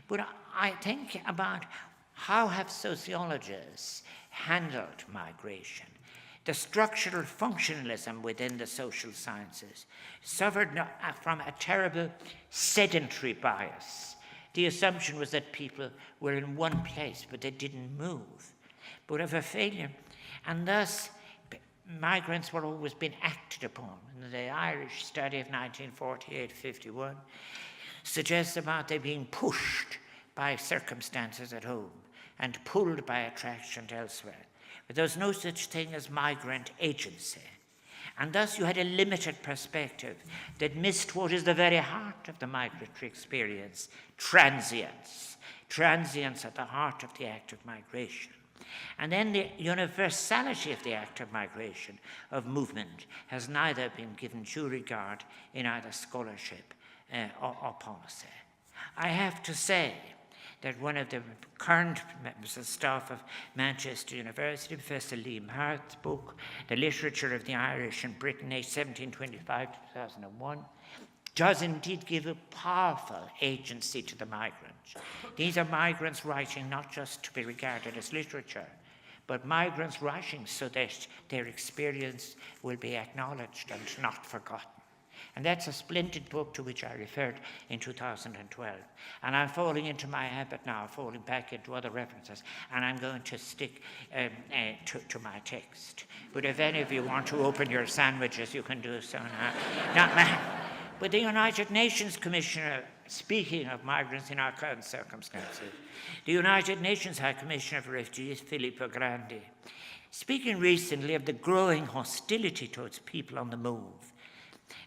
But I think about how have sociologists handled migration. The structural functionalism within the social sciences suffered from a terrible sedentary bias. The assumption was that people were in one place, but they didn't move, but of a failure. And thus, migrants were always being acted upon. And the Irish study of 1948-51 suggests about they being pushed by circumstances at home and pulled by attraction elsewhere. But there was no such thing as migrant agency. And thus you had a limited perspective that missed what is the very heart of the migratory experience, transience. Transience at the heart of the act of migration. And then the universality of the act of migration, of movement, has neither been given due regard in either scholarship or policy. I have to say that one of the current members of staff of Manchester University, Professor Liam Hart's book, The Literature of the Irish in Britain, 1725-2001, does indeed give a powerful agency to the migrants. These are migrants writing not just to be regarded as literature, but migrants writing so that their experience will be acknowledged and not forgotten. And that's a splendid book to which I referred in 2012. And I'm falling into my habit now, falling back into other references, and I'm going to stick to my text. But if any of you want to open your sandwiches, you can do so now. But the United Nations Commissioner, speaking of migrants in our current circumstances, the United Nations High Commissioner for Refugees, Filippo Grandi, speaking recently of the growing hostility towards people on the move,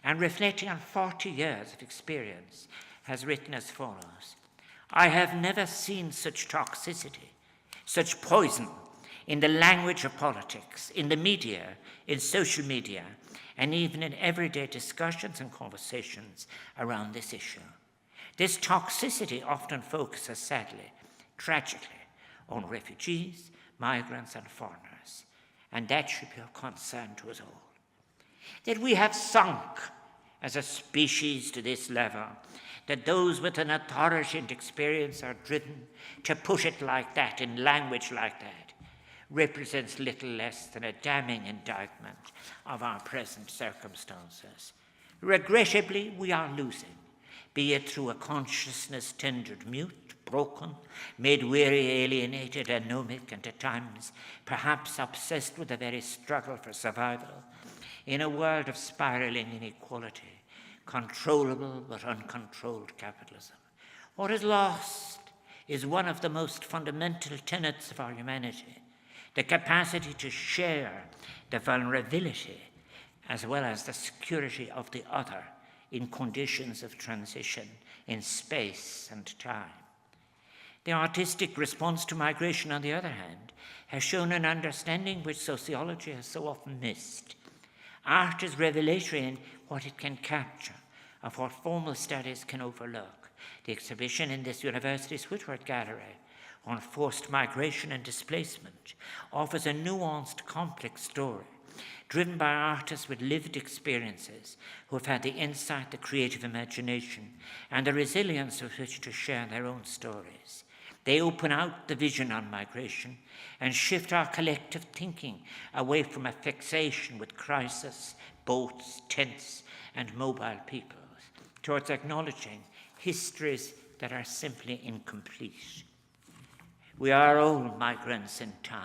and reflecting on 40 years of experience, has written as follows: "I have never seen such toxicity, such poison in the language of politics, in the media, in social media, and even in everyday discussions and conversations around this issue. This toxicity often focuses, sadly, tragically, on refugees, migrants, and foreigners, and that should be of concern to us all. That we have sunk as a species to this level, that those with an authority and experience are driven to put it like that, in language like that, represents little less than a damning indictment of our present circumstances. Regrettably, we are losing. be it through a consciousness tendered mute, broken, made weary, alienated, anomic, and at times perhaps obsessed with the very struggle for survival, in a world of spiraling inequality, controllable but uncontrolled capitalism. What is lost is one of the most fundamental tenets of our humanity, the capacity to share the vulnerability as well as the security of the other in conditions of transition in space and time. The artistic response to migration, on the other hand, has shown an understanding which sociology has so often missed. Art is revelatory in what it can capture, of what formal studies can overlook. The exhibition in this university's Whitworth Gallery on forced migration and displacement offers a nuanced, complex story, driven by artists with lived experiences who have had the insight, the creative imagination, and the resilience with which to share their own stories. They open out the vision on migration and shift our collective thinking away from a fixation with crisis, boats, tents, and mobile peoples, towards acknowledging histories that are simply incomplete. We are all migrants in time.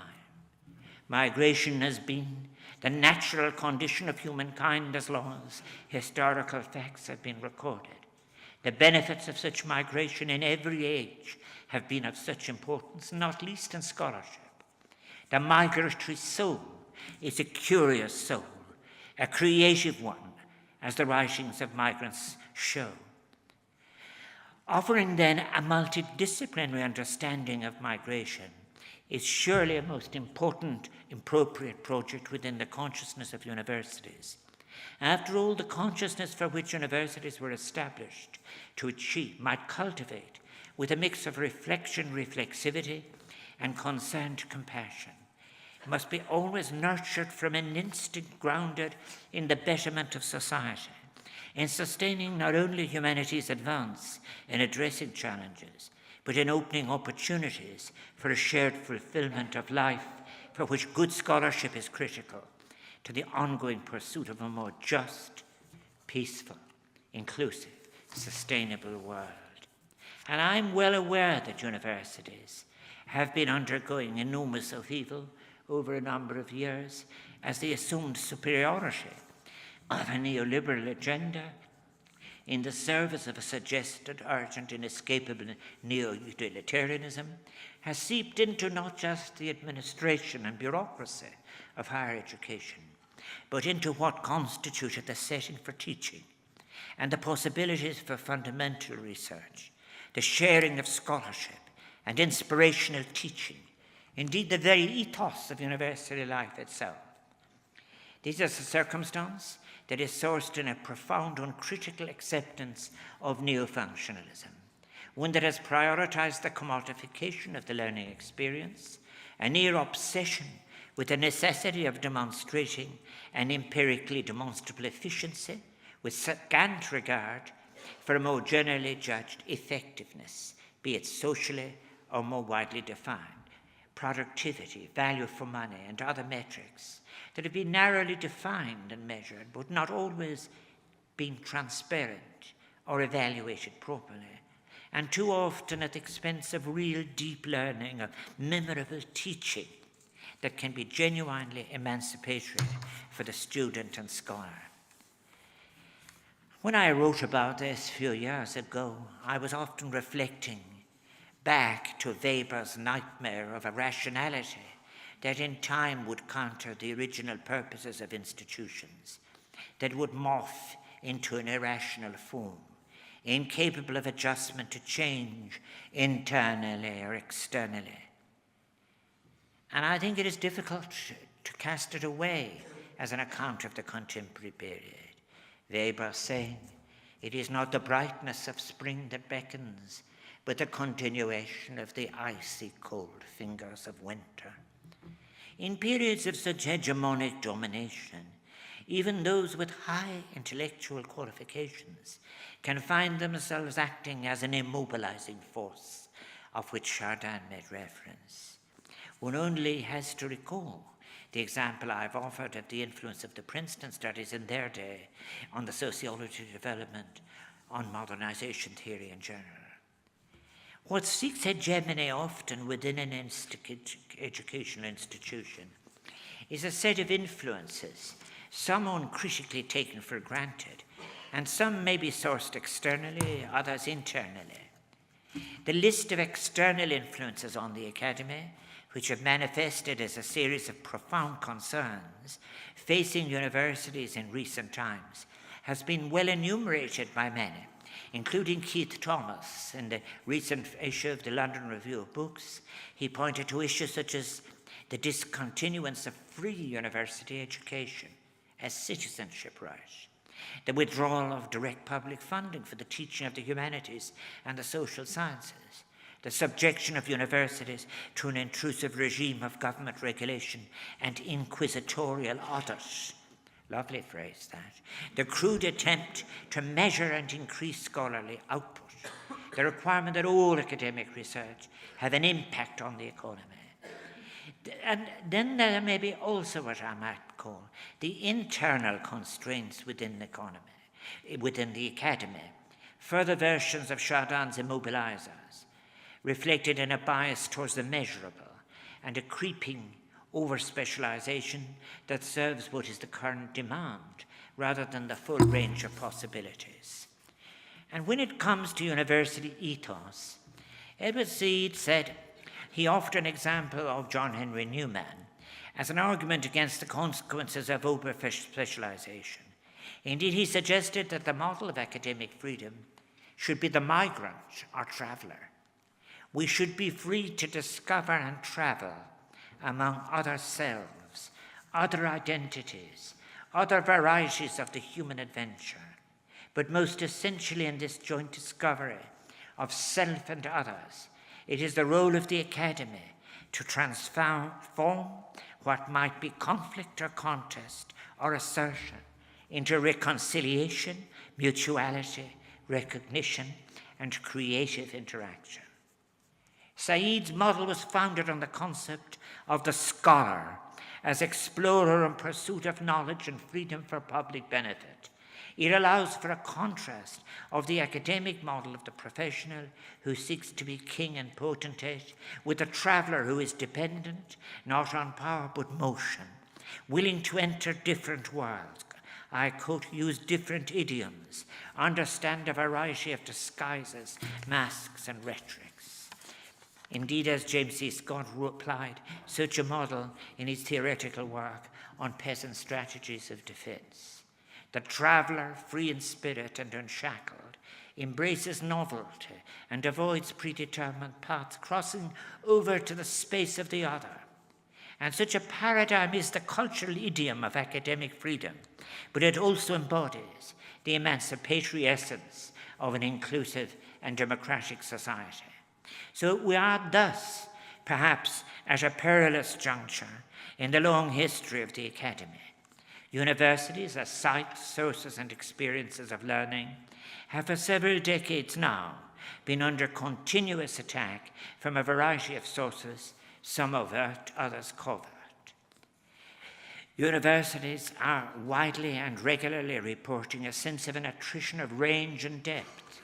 Migration has been the natural condition of humankind as long as historical facts have been recorded. The benefits of such migration in every age have been of such importance, not least in scholarship. The migratory soul is a curious soul, a creative one, as the writings of migrants show. Offering then a multidisciplinary understanding of migration is surely a most important, appropriate project within the consciousness of universities. After all, the consciousness for which universities were established to achieve might cultivate with a mix of reflection, reflexivity, and concerned compassion. It must be always nurtured from an instinct grounded in the betterment of society, in sustaining not only humanity's advance in addressing challenges, but in opening opportunities for a shared fulfillment of life for which good scholarship is critical to the ongoing pursuit of a more just, peaceful, inclusive, sustainable world. And I'm well aware that universities have been undergoing enormous upheaval over a number of years as they assumed superiority of a neoliberal agenda in the service of a suggested urgent, inescapable neo-utilitarianism has seeped into not just the administration and bureaucracy of higher education, but into what constituted the setting for teaching and the possibilities for fundamental research, the sharing of scholarship and inspirational teaching, indeed the very ethos of university life itself. This is a circumstance that is sourced in a profound, uncritical acceptance of neo-functionalism, one that has prioritized the commodification of the learning experience, a near obsession with the necessity of demonstrating an empirically demonstrable efficiency with scant regard for a more generally judged effectiveness, be it socially or more widely defined, productivity, value for money, and other metrics that have been narrowly defined and measured, but not always been transparent or evaluated properly, and too often at the expense of real deep learning, of memorable teaching that can be genuinely emancipatory for the student and scholar. When I wrote about this a few years ago, I was often reflecting back to Weber's nightmare of a rationality that in time would counter the original purposes of institutions, that would morph into an irrational form, incapable of adjustment to change internally or externally. And I think it is difficult to cast it away as an account of the contemporary period. Weber saying, "It is not the brightness of spring that beckons, but the continuation of the icy cold fingers of winter." In periods of such hegemonic domination, even those with high intellectual qualifications can find themselves acting as an immobilizing force, of which Chardin made reference. One only has to recall the example I've offered of the influence of the Princeton studies in their day on the sociology development on modernization theory in general. What seeks hegemony often within an educational institution is a set of influences, some uncritically taken for granted, and some may be sourced externally, others internally. The list of external influences on the academy, which have manifested as a series of profound concerns facing universities in recent times, has been well enumerated by many, including Keith Thomas in the recent issue of the London Review of Books. He pointed to issues such as the discontinuance of free university education as citizenship right, the withdrawal of direct public funding for the teaching of the humanities and the social sciences, the subjection of universities to an intrusive regime of government regulation and inquisitorial audit. Lovely phrase, that. The crude attempt to measure and increase scholarly output, the requirement that all academic research have an impact on the economy. And then there may be also what I might call the internal constraints within the economy, within the academy, further versions of Chardin's immobilizers, reflected in a bias towards the measurable and a creeping over-specialization that serves what is the current demand rather than the full range of possibilities. And when it comes to university ethos, Edward Said said he offered an example of John Henry Newman as an argument against the consequences of over-specialization. Indeed, he suggested that the model of academic freedom should be the migrant or traveler. We should be free to discover and travel among other selves, other identities, other varieties of the human adventure, but most essentially in this joint discovery of self and others, it is the role of the academy to transform what might be conflict or contest or assertion into reconciliation, mutuality, recognition, and creative interaction. Said's model was founded on the concept of the scholar as explorer in pursuit of knowledge and freedom for public benefit. It allows for a contrast of the academic model of the professional who seeks to be king and potentate with the traveller who is dependent not on power but motion, willing to enter different worlds. I quote, use different idioms, understand a variety of disguises, masks, and rhetorics. Indeed, as James C. Scott applied such a model in his theoretical work on peasant strategies of defense. The traveller, free in spirit and unshackled, embraces novelty and avoids predetermined paths, crossing over to the space of the other. And such a paradigm is the cultural idiom of academic freedom, but it also embodies the emancipatory essence of an inclusive and democratic society. So we are thus, perhaps, at a perilous juncture in the long history of the academy. Universities, as sites, sources, and experiences of learning, have for several decades now been under continuous attack from a variety of sources, some overt, others covert. Universities are widely and regularly reporting a sense of an attrition of range and depth,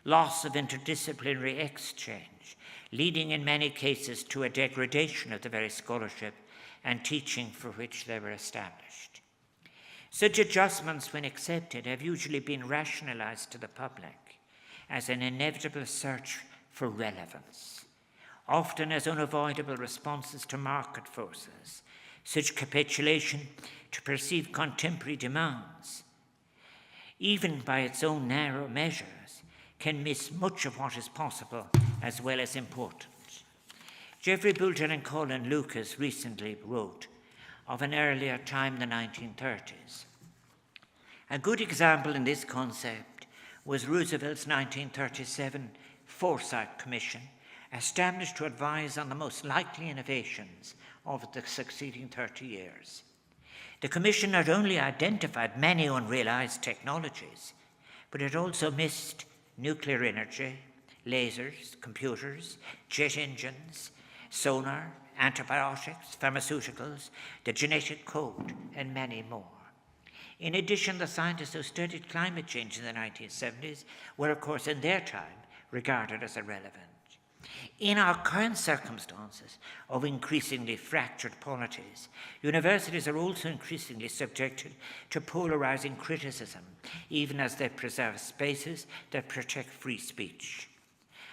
loss of interdisciplinary exchange, leading in many cases to a degradation of the very scholarship and teaching for which they were established. Such adjustments, when accepted, have usually been rationalized to the public as an inevitable search for relevance, often as unavoidable responses to market forces. Such capitulation to perceived contemporary demands, even by its own narrow measures, can miss much of what is possible as well as important. Geoffrey Boulton and Colin Lucas recently wrote of an earlier time, the 1930s. A good example in this concept was Roosevelt's 1937 Foresight Commission, established to advise on the most likely innovations of the succeeding 30 years. The Commission not only identified many unrealized technologies, but it also missed nuclear energy, lasers, computers, jet engines, sonar, antibiotics, pharmaceuticals, the genetic code, and many more. In addition, the scientists who studied climate change in the 1970s were, of course, in their time, regarded as irrelevant. In our current circumstances of increasingly fractured polities, universities are also increasingly subjected to polarizing criticism, even as they preserve spaces that protect free speech.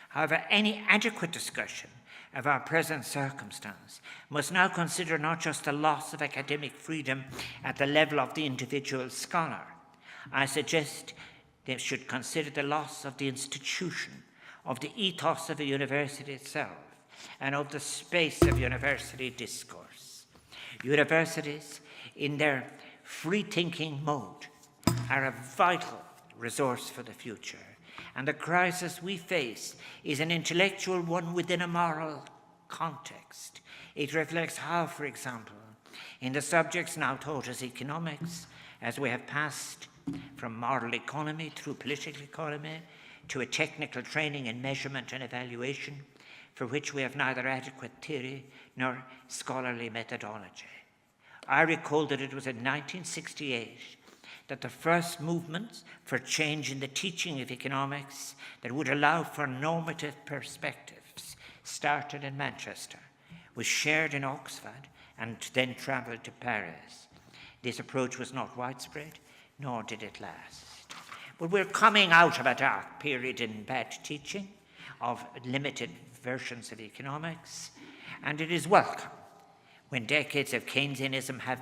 However, any adequate discussion of our present circumstance must now consider not just the loss of academic freedom at the level of the individual scholar. I suggest they should consider the loss of the institution, of the ethos of a university itself, and of the space of university discourse. Universities, in their free-thinking mode, are a vital resource for the future, and the crisis we face is an intellectual one within a moral context. It reflects how, for example, in the subjects now taught as economics, as we have passed from moral economy through political economy, to a technical training in measurement and evaluation, for which we have neither adequate theory nor scholarly methodology. I recall that it was in 1968 that the first movements for change in the teaching of economics that would allow for normative perspectives started in Manchester, was shared in Oxford, and then travelled to Paris. This approach was not widespread, nor did it last. But we're coming out of a dark period in bad teaching of limited versions of economics, and it is welcome when decades of Keynesianism have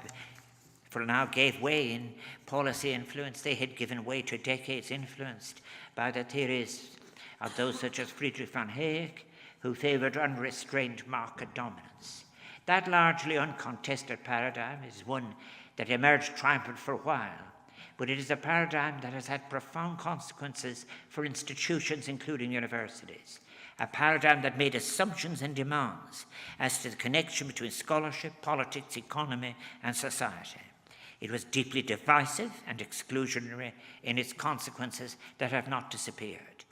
for now gave way in policy influence. They had given way to decades influenced by the theories of those such as Friedrich von Hayek, who favoured unrestrained market dominance. That largely uncontested paradigm is one that emerged triumphant for a while, but it is a paradigm that has had profound consequences for institutions, including universities. A paradigm that made assumptions and demands as to the connection between scholarship, politics, economy, and society. It was deeply divisive and exclusionary in its consequences that have not disappeared.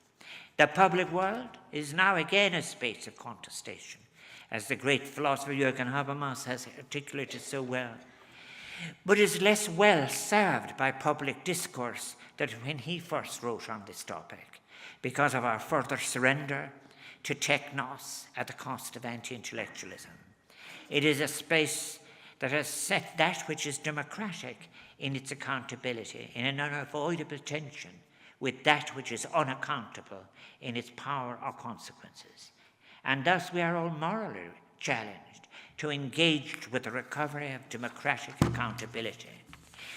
The public world is now again a space of contestation, as the great philosopher Jürgen Habermas has articulated so well, but is less well served by public discourse than when he first wrote on this topic, because of our further surrender to technos at the cost of anti-intellectualism. It is a space that has set that which is democratic in its accountability in an unavoidable tension with that which is unaccountable in its power or consequences. And thus we are all morally challenged to engage with the recovery of democratic accountability.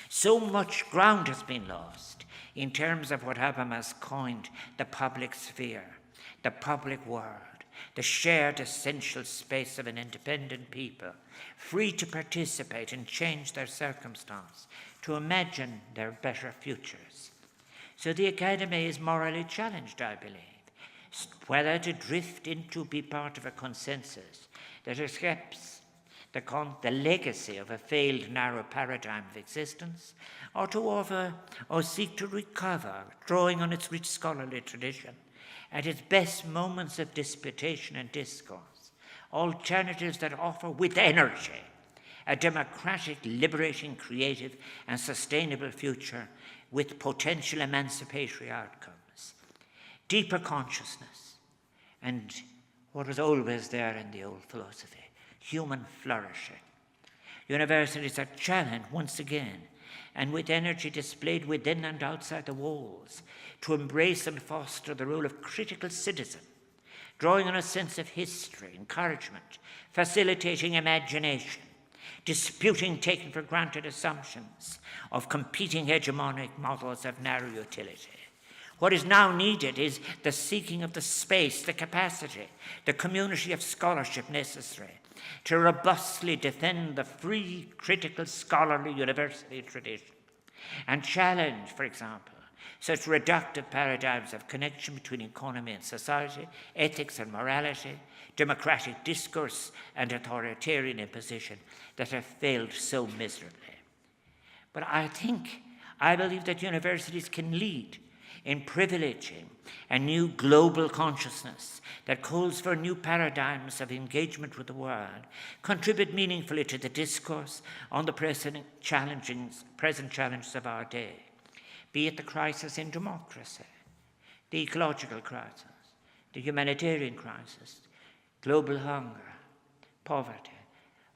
So much ground has been lost in terms of what Habermas coined the public sphere, the public world, the shared essential space of an independent people, free to participate and change their circumstance, to imagine their better futures. So the academy is morally challenged, I believe, whether to drift into be part of a consensus that accepts the legacy of a failed narrow paradigm of existence, or to offer or seek to recover, drawing on its rich scholarly tradition, at its best moments of disputation and discourse, alternatives that offer with energy a democratic, liberating, creative, and sustainable future with potential emancipatory outcomes, deeper consciousness, and what was always there in the old philosophy, human flourishing. Universities are challenged once again, and with energy displayed within and outside the walls, to embrace and foster the role of critical citizen, drawing on a sense of history, encouragement, facilitating imagination, disputing taken for granted assumptions of competing hegemonic models of narrow utility. What is now needed is the seeking of the space, the capacity, the community of scholarship necessary to robustly defend the free, critical, scholarly university tradition and challenge, for example, such reductive paradigms of connection between economy and society, ethics and morality, democratic discourse and authoritarian imposition that have failed so miserably. But I believe that universities can lead in privileging a new global consciousness that calls for new paradigms of engagement with the world, contribute meaningfully to the discourse on the present challenges of our day, be it the crisis in democracy, the ecological crisis, the humanitarian crisis, global hunger, poverty,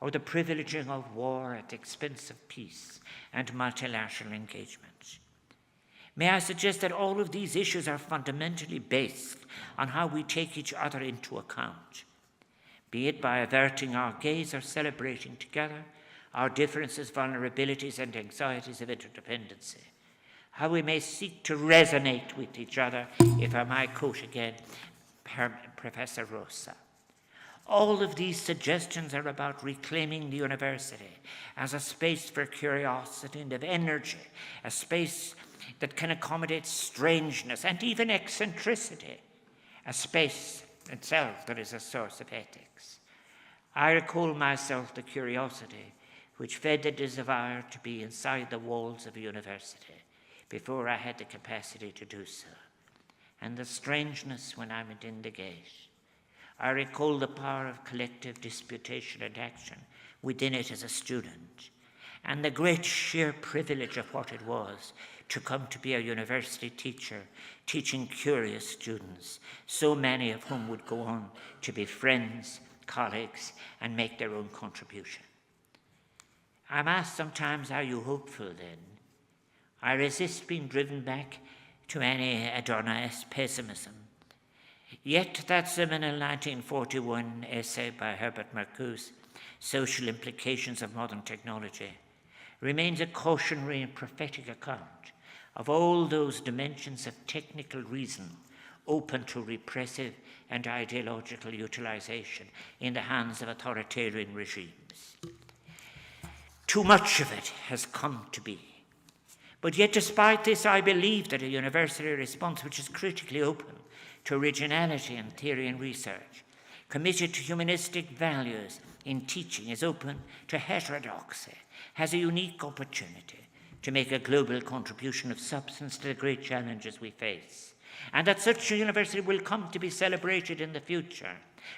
or the privileging of war at the expense of peace and multilateral engagement. May I suggest that all of these issues are fundamentally based on how we take each other into account, be it by averting our gaze or celebrating together our differences, vulnerabilities, and anxieties of interdependency, how we may seek to resonate with each other, if I might quote again Professor Rosa. All of these suggestions are about reclaiming the university as a space for curiosity and of energy, a space that can accommodate strangeness and even eccentricity, a space itself that is a source of ethics. I recall myself the curiosity which fed the desire to be inside the walls of a university before I had the capacity to do so, and the strangeness when I went in the gate. I recall the power of collective disputation and action within it as a student, and the great sheer privilege of what it was to come to be a university teacher, teaching curious students, so many of whom would go on to be friends, colleagues, and make their own contribution. I'm asked sometimes, are you hopeful then? I resist being driven back to any Adorno-esque pessimism. Yet that seminal 1941 essay by Herbert Marcuse, Social Implications of Modern Technology, remains a cautionary and prophetic account of all those dimensions of technical reason open to repressive and ideological utilization in the hands of authoritarian regimes. Too much of it has come to be. But yet, despite this, I believe that a university response which is critically open to originality in theory and research, committed to humanistic values in teaching, is open to heterodoxy, has a unique opportunity to make a global contribution of substance to the great challenges we face, and that such a university will come to be celebrated in the future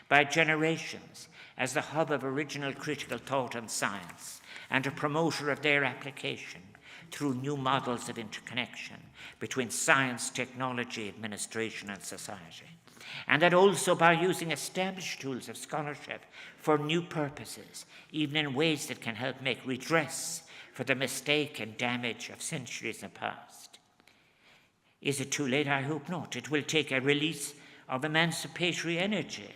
by generations as the hub of original critical thought and science, and a promoter of their application through new models of interconnection between science, technology, administration, and society. And that also by using established tools of scholarship for new purposes, even in ways that can help make redress for the mistake and damage of centuries in the past. Is it too late? I hope not. It will take a release of emancipatory energy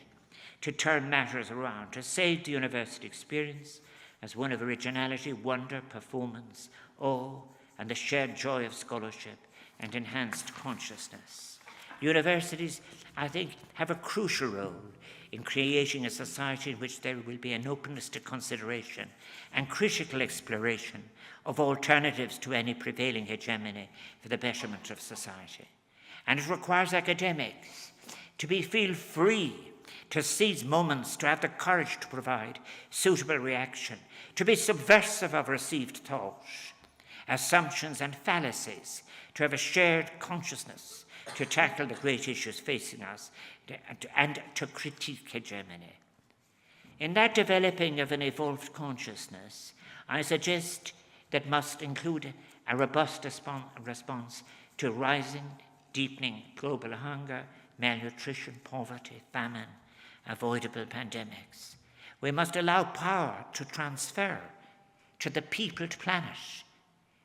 to turn matters around, to save the university experience as one of originality, wonder, performance, awe, and the shared joy of scholarship and enhanced consciousness. Universities, I think, have a crucial role in creating a society in which there will be an openness to consideration and critical exploration of alternatives to any prevailing hegemony for the betterment of society. And it requires academics to feel free, to seize moments, to have the courage to provide suitable reaction, to be subversive of received thought, assumptions and fallacies, to have a shared consciousness, to tackle the great issues facing us, and to critique hegemony. In that developing of an evolved consciousness, I suggest that must include a robust response to rising, deepening global hunger, malnutrition, poverty, famine, avoidable pandemics. We must allow power to transfer to the peopled planet.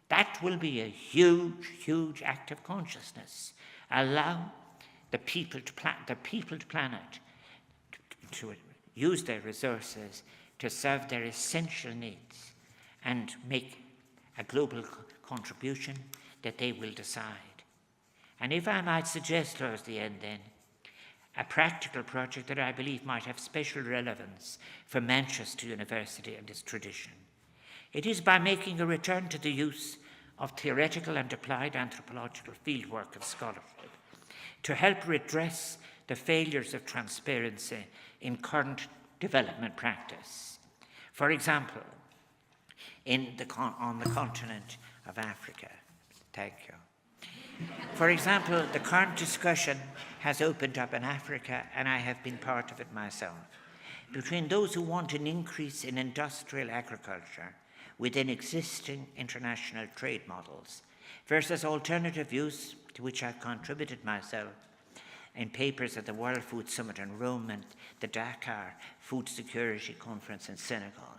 That will be a huge, huge act of consciousness. Allow the peopled planet to use their resources to serve their essential needs and make a global contribution that they will decide. And if I might suggest towards the end then, a practical project that I believe might have special relevance for Manchester University and its tradition. It is by making a return to the use of theoretical and applied anthropological fieldwork and scholarship to help redress the failures of transparency in current development practice. For example, on the continent of Africa. Thank you. For example, the current discussion has opened up in Africa, and I have been part of it myself, between those who want an increase in industrial agriculture within existing international trade models versus alternative views to which I've contributed myself in papers at the World Food Summit in Rome and the Dakar Food Security Conference in Senegal,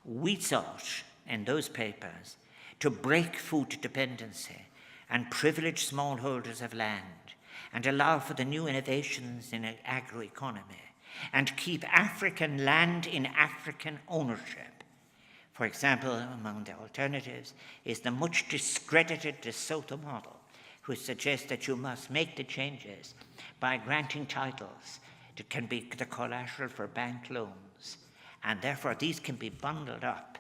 we sought in those papers to break food dependency and privilege smallholders of land and allow for the new innovations in agroeconomy and keep African land in African ownership. For example, among the alternatives is the much discredited De Soto model, which suggests that you must make the changes by granting titles that can be the collateral for bank loans. And therefore, these can be bundled up,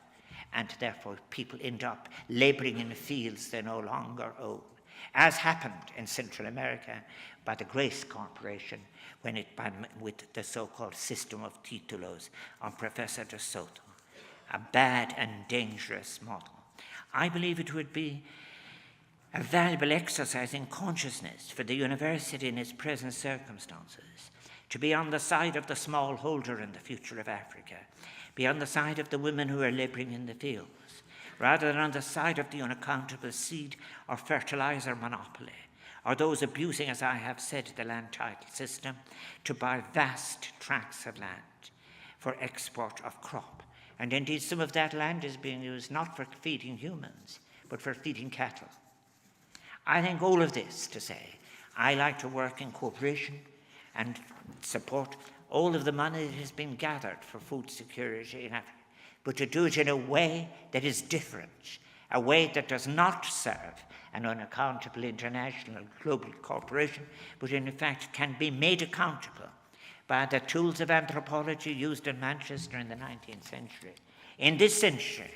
and therefore people end up laboring in the fields they no longer own, as happened in Central America by the Grace Corporation with the so-called system of títulos of Professor De Soto, a bad and dangerous model. I believe it would be a valuable exercise in consciousness for the university in its present circumstances to be on the side of the smallholder in the future of Africa, be on the side of the women who are laboring in the fields, rather than on the side of the unaccountable seed or fertilizer monopoly, or those abusing, as I have said, the land title system to buy vast tracts of land for export of crop. And indeed, some of that land is being used not for feeding humans, but for feeding cattle. I think all of this to say, I like to work in cooperation and support all of the money that has been gathered for food security in Africa, but to do it in a way that is different, a way that does not serve an unaccountable international global corporation, but in fact can be made accountable by the tools of anthropology used in Manchester in the 19th century. In this century,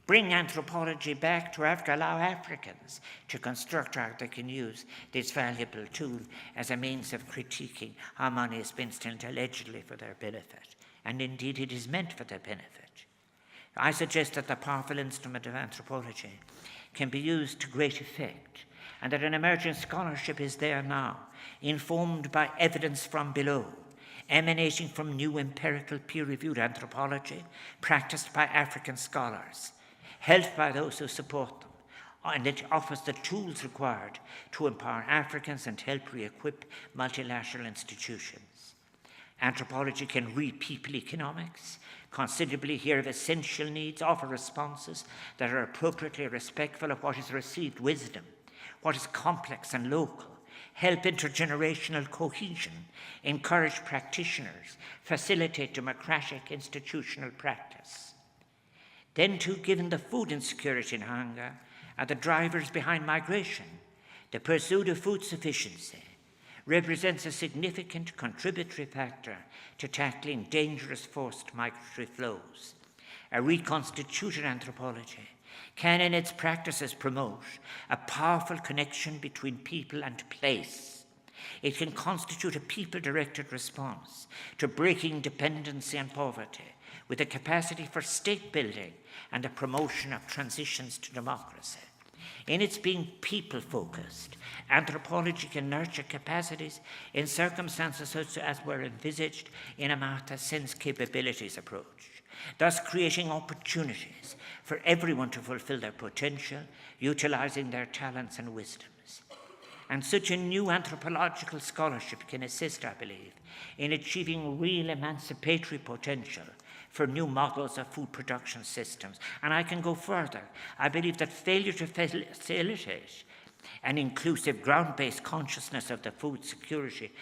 bring anthropology back to Africa, allow Africans to construct how they can use this valuable tool as a means of critiquing how money is spent allegedly for their benefit. And indeed, it is meant for their benefit. I suggest that the powerful instrument of anthropology can be used to great effect, and that an emerging scholarship is there now, informed by evidence from below, emanating from new empirical peer-reviewed anthropology practiced by African scholars, helped by those who support them, and it offers the tools required to empower Africans and help re-equip multilateral institutions. Anthropology can read people economics, considerably hear of essential needs, offer responses that are appropriately respectful of what is received wisdom, what is complex and local, help intergenerational cohesion, encourage practitioners, facilitate democratic institutional practice. Then too, given the food insecurity and hunger are the drivers behind migration, the pursuit of food sufficiency represents a significant contributory factor to tackling dangerous forced migratory flows. A reconstituted anthropology can in its practices promote a powerful connection between people and place. It can constitute a people-directed response to breaking dependency and poverty with a capacity for state building and the promotion of transitions to democracy. In its being people-focused, anthropology can nurture capacities in circumstances such as were envisaged in a Martha Sense capabilities approach, thus creating opportunities for everyone to fulfill their potential, utilizing their talents and wisdoms. And such a new anthropological scholarship can assist, I believe, in achieving real emancipatory potential for new models of food production systems. And I can go further. I believe that failure to facilitate an inclusive ground-based consciousness of the food security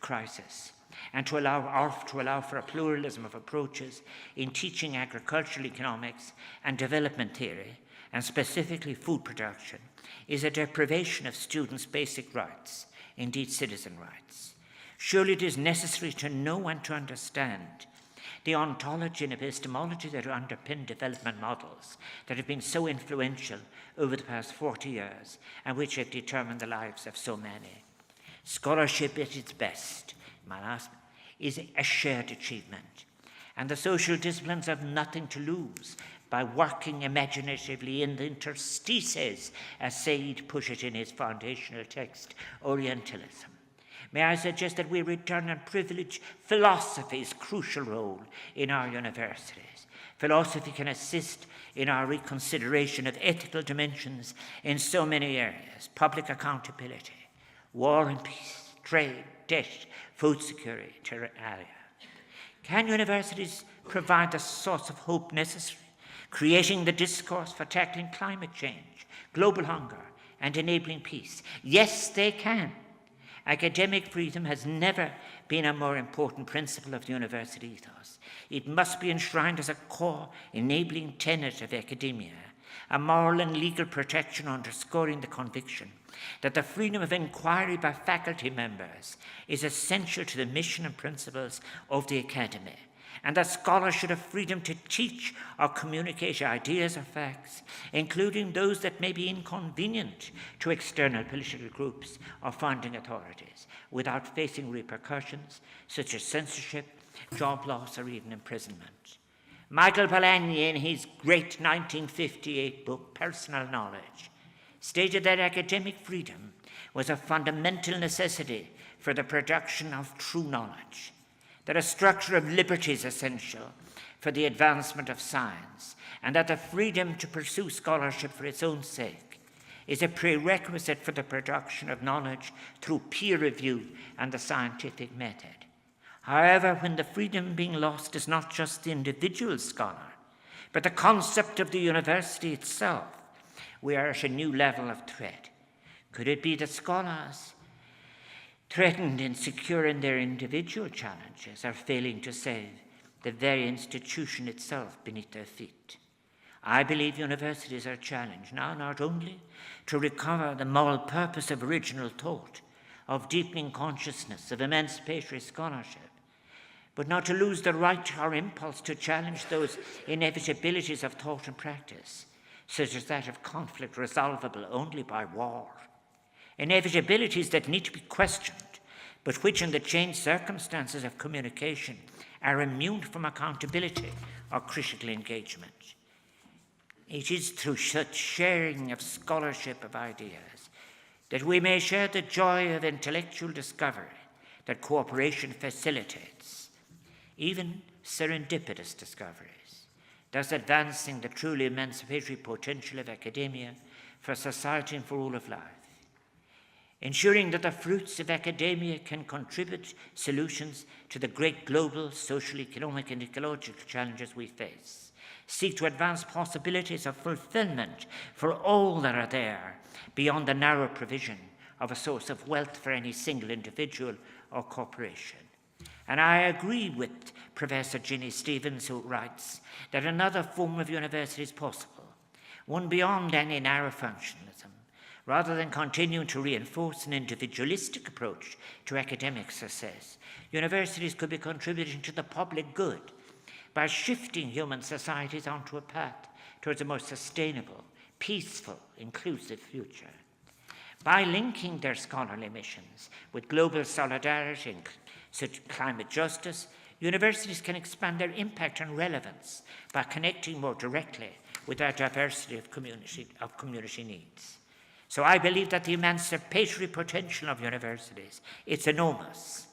crisis and to allow for a pluralism of approaches in teaching agricultural economics and development theory, and specifically food production, is a deprivation of students' basic rights, indeed citizen rights. Surely it is necessary to know and to understand the ontology and epistemology that underpin development models that have been so influential over the past 40 years and which have determined the lives of so many. Scholarship at its best, my last, is a shared achievement. And the social disciplines have nothing to lose by working imaginatively in the interstices, as Said put it in his foundational text, Orientalism. May I suggest that we return and privilege philosophy's crucial role in our universities. Philosophy can assist in our reconsideration of ethical dimensions in so many areas: public accountability, war and peace, trade, debt, food security, ter alia. Can universities provide the source of hope necessary, creating the discourse for tackling climate change, global hunger, and enabling peace? Yes, they can. Academic freedom has never been a more important principle of the university ethos. It must be enshrined as a core enabling tenet of academia, a moral and legal protection underscoring the conviction that the freedom of inquiry by faculty members is essential to the mission and principles of the academy, and that scholars should have freedom to teach or communicate ideas or facts, including those that may be inconvenient to external political groups or funding authorities, without facing repercussions such as censorship, job loss, or even imprisonment. Michael Polanyi, in his great 1958 book, Personal Knowledge, stated that academic freedom was a fundamental necessity for the production of true knowledge, that a structure of liberty is essential for the advancement of science, and that the freedom to pursue scholarship for its own sake is a prerequisite for the production of knowledge through peer review and the scientific method. However, when the freedom being lost is not just the individual scholar, but the concept of the university itself, we are at a new level of threat. Could it be that scholars, threatened and secure in their individual challenges, are failing to save the very institution itself beneath their feet? I believe universities are challenged now not only to recover the moral purpose of original thought, of deepening consciousness, of emancipatory scholarship, but not to lose the right or impulse to challenge those inevitabilities of thought and practice, such as that of conflict resolvable only by war. Inevitabilities that need to be questioned, but which in the changed circumstances of communication are immune from accountability or critical engagement. It is through such sharing of scholarship of ideas that we may share the joy of intellectual discovery that cooperation facilitates, even serendipitous discoveries, thus advancing the truly emancipatory potential of academia for society and for all of life. Ensuring that the fruits of academia can contribute solutions to the great global social, economic, and ecological challenges we face. Seek to advance possibilities of fulfillment for all that are there, beyond the narrow provision of a source of wealth for any single individual or corporation. And I agree with Professor Ginny Stevens, who writes that another form of university is possible, one beyond any narrow functionalism. Rather than continuing to reinforce an individualistic approach to academic success, universities could be contributing to the public good by shifting human societies onto a path towards a more sustainable, peaceful, inclusive future. By linking their scholarly missions with global solidarity and such climate justice, universities can expand their impact and relevance by connecting more directly with our diversity of community needs. So I believe that the emancipatory potential of universities is enormous,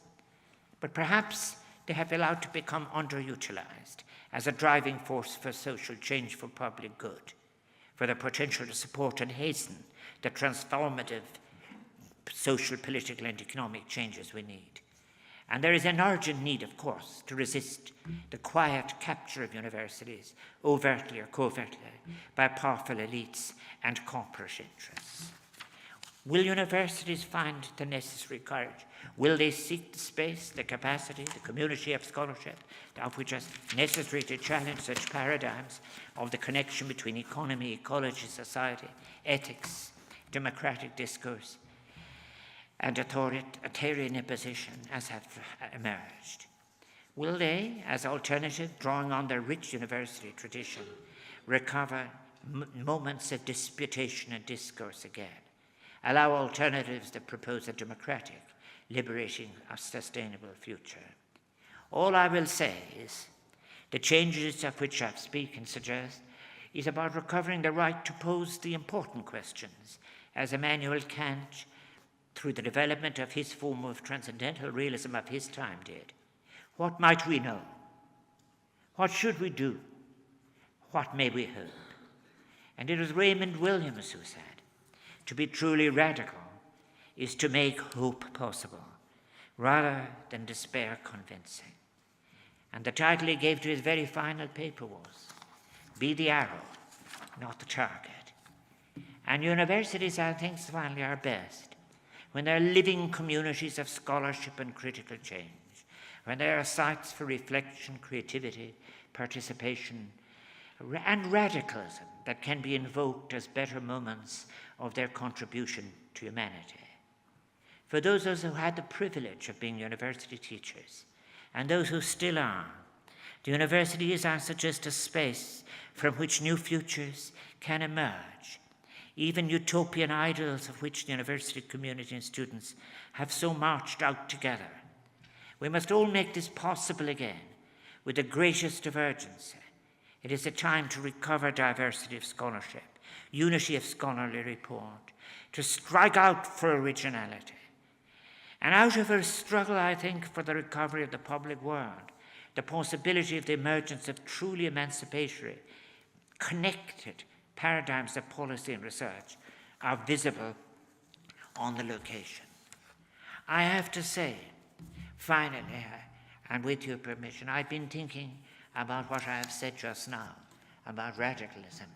but perhaps they have allowed to become underutilized as a driving force for social change for public good, for the potential to support and hasten the transformative social, political, and economic changes we need. And there is an urgent need, of course, to resist the quiet capture of universities, overtly or covertly, by powerful elites and corporate interests. Will universities find the necessary courage? Will they seek the space, the capacity, the community of scholarship, of which is necessary to challenge such paradigms of the connection between economy, ecology, society, ethics, democratic discourse, and authoritarian imposition as have emerged? Will they, as alternative, drawing on their rich university tradition, recover moments of disputation and discourse again? Allow alternatives that propose a democratic, liberating, sustainable future? All I will say is the changes of which I speak and suggest is about recovering the right to pose the important questions, as Immanuel Kant, through the development of his form of transcendental realism of his time, did. What might we know? What should we do? What may we hope? And it was Raymond Williams who said, to be truly radical is to make hope possible, rather than despair convincing. And the title he gave to his very final paper was, Be the Arrow, Not the Target. And universities, I think, finally are best when they're living communities of scholarship and critical change, when they are sites for reflection, creativity, participation, and radicalism that can be invoked as better moments of their contribution to humanity. For those of us who had the privilege of being university teachers, and those who still are, the university is, I suggest, a space from which new futures can emerge, even utopian ideals of which the university community and students have so marched out together. We must all make this possible again with the greatest of urgency. It is a time to recover diversity of scholarship, unity of scholarly report, to strike out for originality. And out of a struggle, I think, for the recovery of the public world, the possibility of the emergence of truly emancipatory, connected paradigms of policy and research are visible on the location. I have to say, finally, and with your permission, I've been thinking about what I have said just now, about radicalism.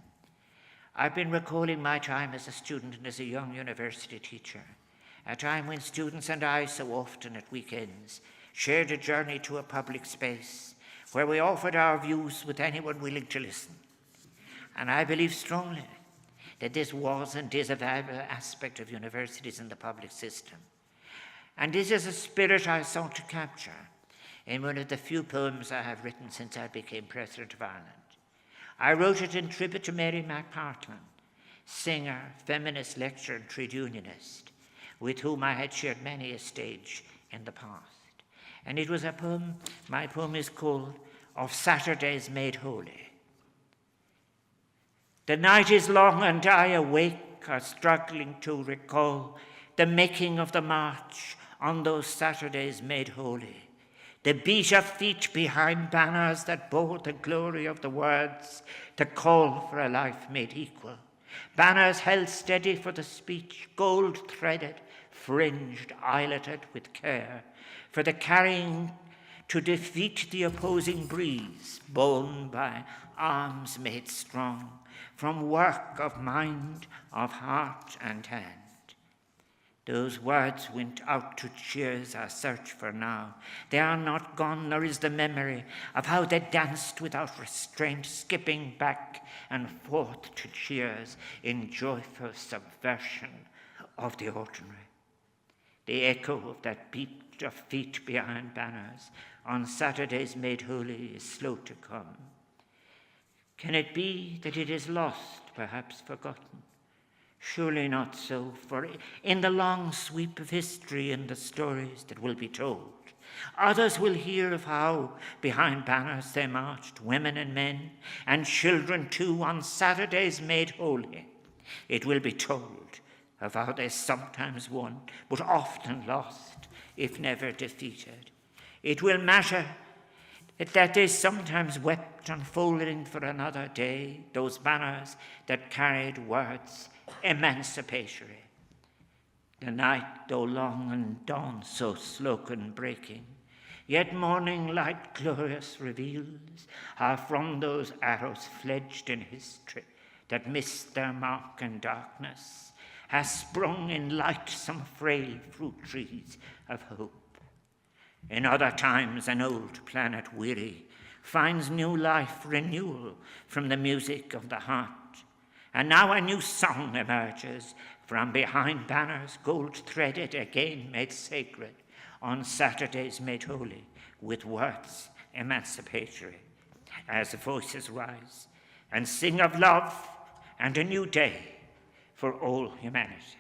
I've been recalling my time as a student and as a young university teacher, a time when students and I so often at weekends shared a journey to a public space where we offered our views with anyone willing to listen. And I believe strongly that this was and is a valuable aspect of universities and the public system. And this is a spirit I sought to capture in one of the few poems I have written since I became President of Ireland. I wrote it in tribute to Mary McPartlin, singer, feminist lecturer, and trade unionist, with whom I had shared many a stage in the past. And it was a poem, my poem is called Of Saturdays Made Holy. The night is long and I awake, are struggling to recall the making of the march on those Saturdays made holy. The beat of feet behind banners that bore the glory of the words, the call for a life made equal. Banners held steady for the speech, gold-threaded, fringed, eyeletted with care, for the carrying to defeat the opposing breeze, borne by arms made strong, from work of mind, of heart and hand. Those words went out to cheers our search for now. They are not gone, nor is the memory of how they danced without restraint, skipping back and forth to cheers in joyful subversion of the ordinary. The echo of that beat of feet behind banners on Saturdays made holy is slow to come. Can it be that it is lost, perhaps forgotten? Surely not so, for in the long sweep of history and the stories that will be told, others will hear of how behind banners they marched, women and men, and children too, on Saturdays made holy. It will be told of how they sometimes won, but often lost, if never defeated. It will matter that they sometimes wept, unfolding for another day those banners that carried words emancipatory. The night, though long and dawn so slow and breaking, yet morning light glorious reveals how from those arrows fledged in history that missed their mark in darkness has sprung in light some frail fruit trees of hope. In other times an old planet weary finds new life, renewal from the music of the heart. And now a new song emerges from behind banners, gold-threaded, again made sacred, on Saturdays made holy, with words emancipatory, as voices rise and sing of love and a new day for all humanity.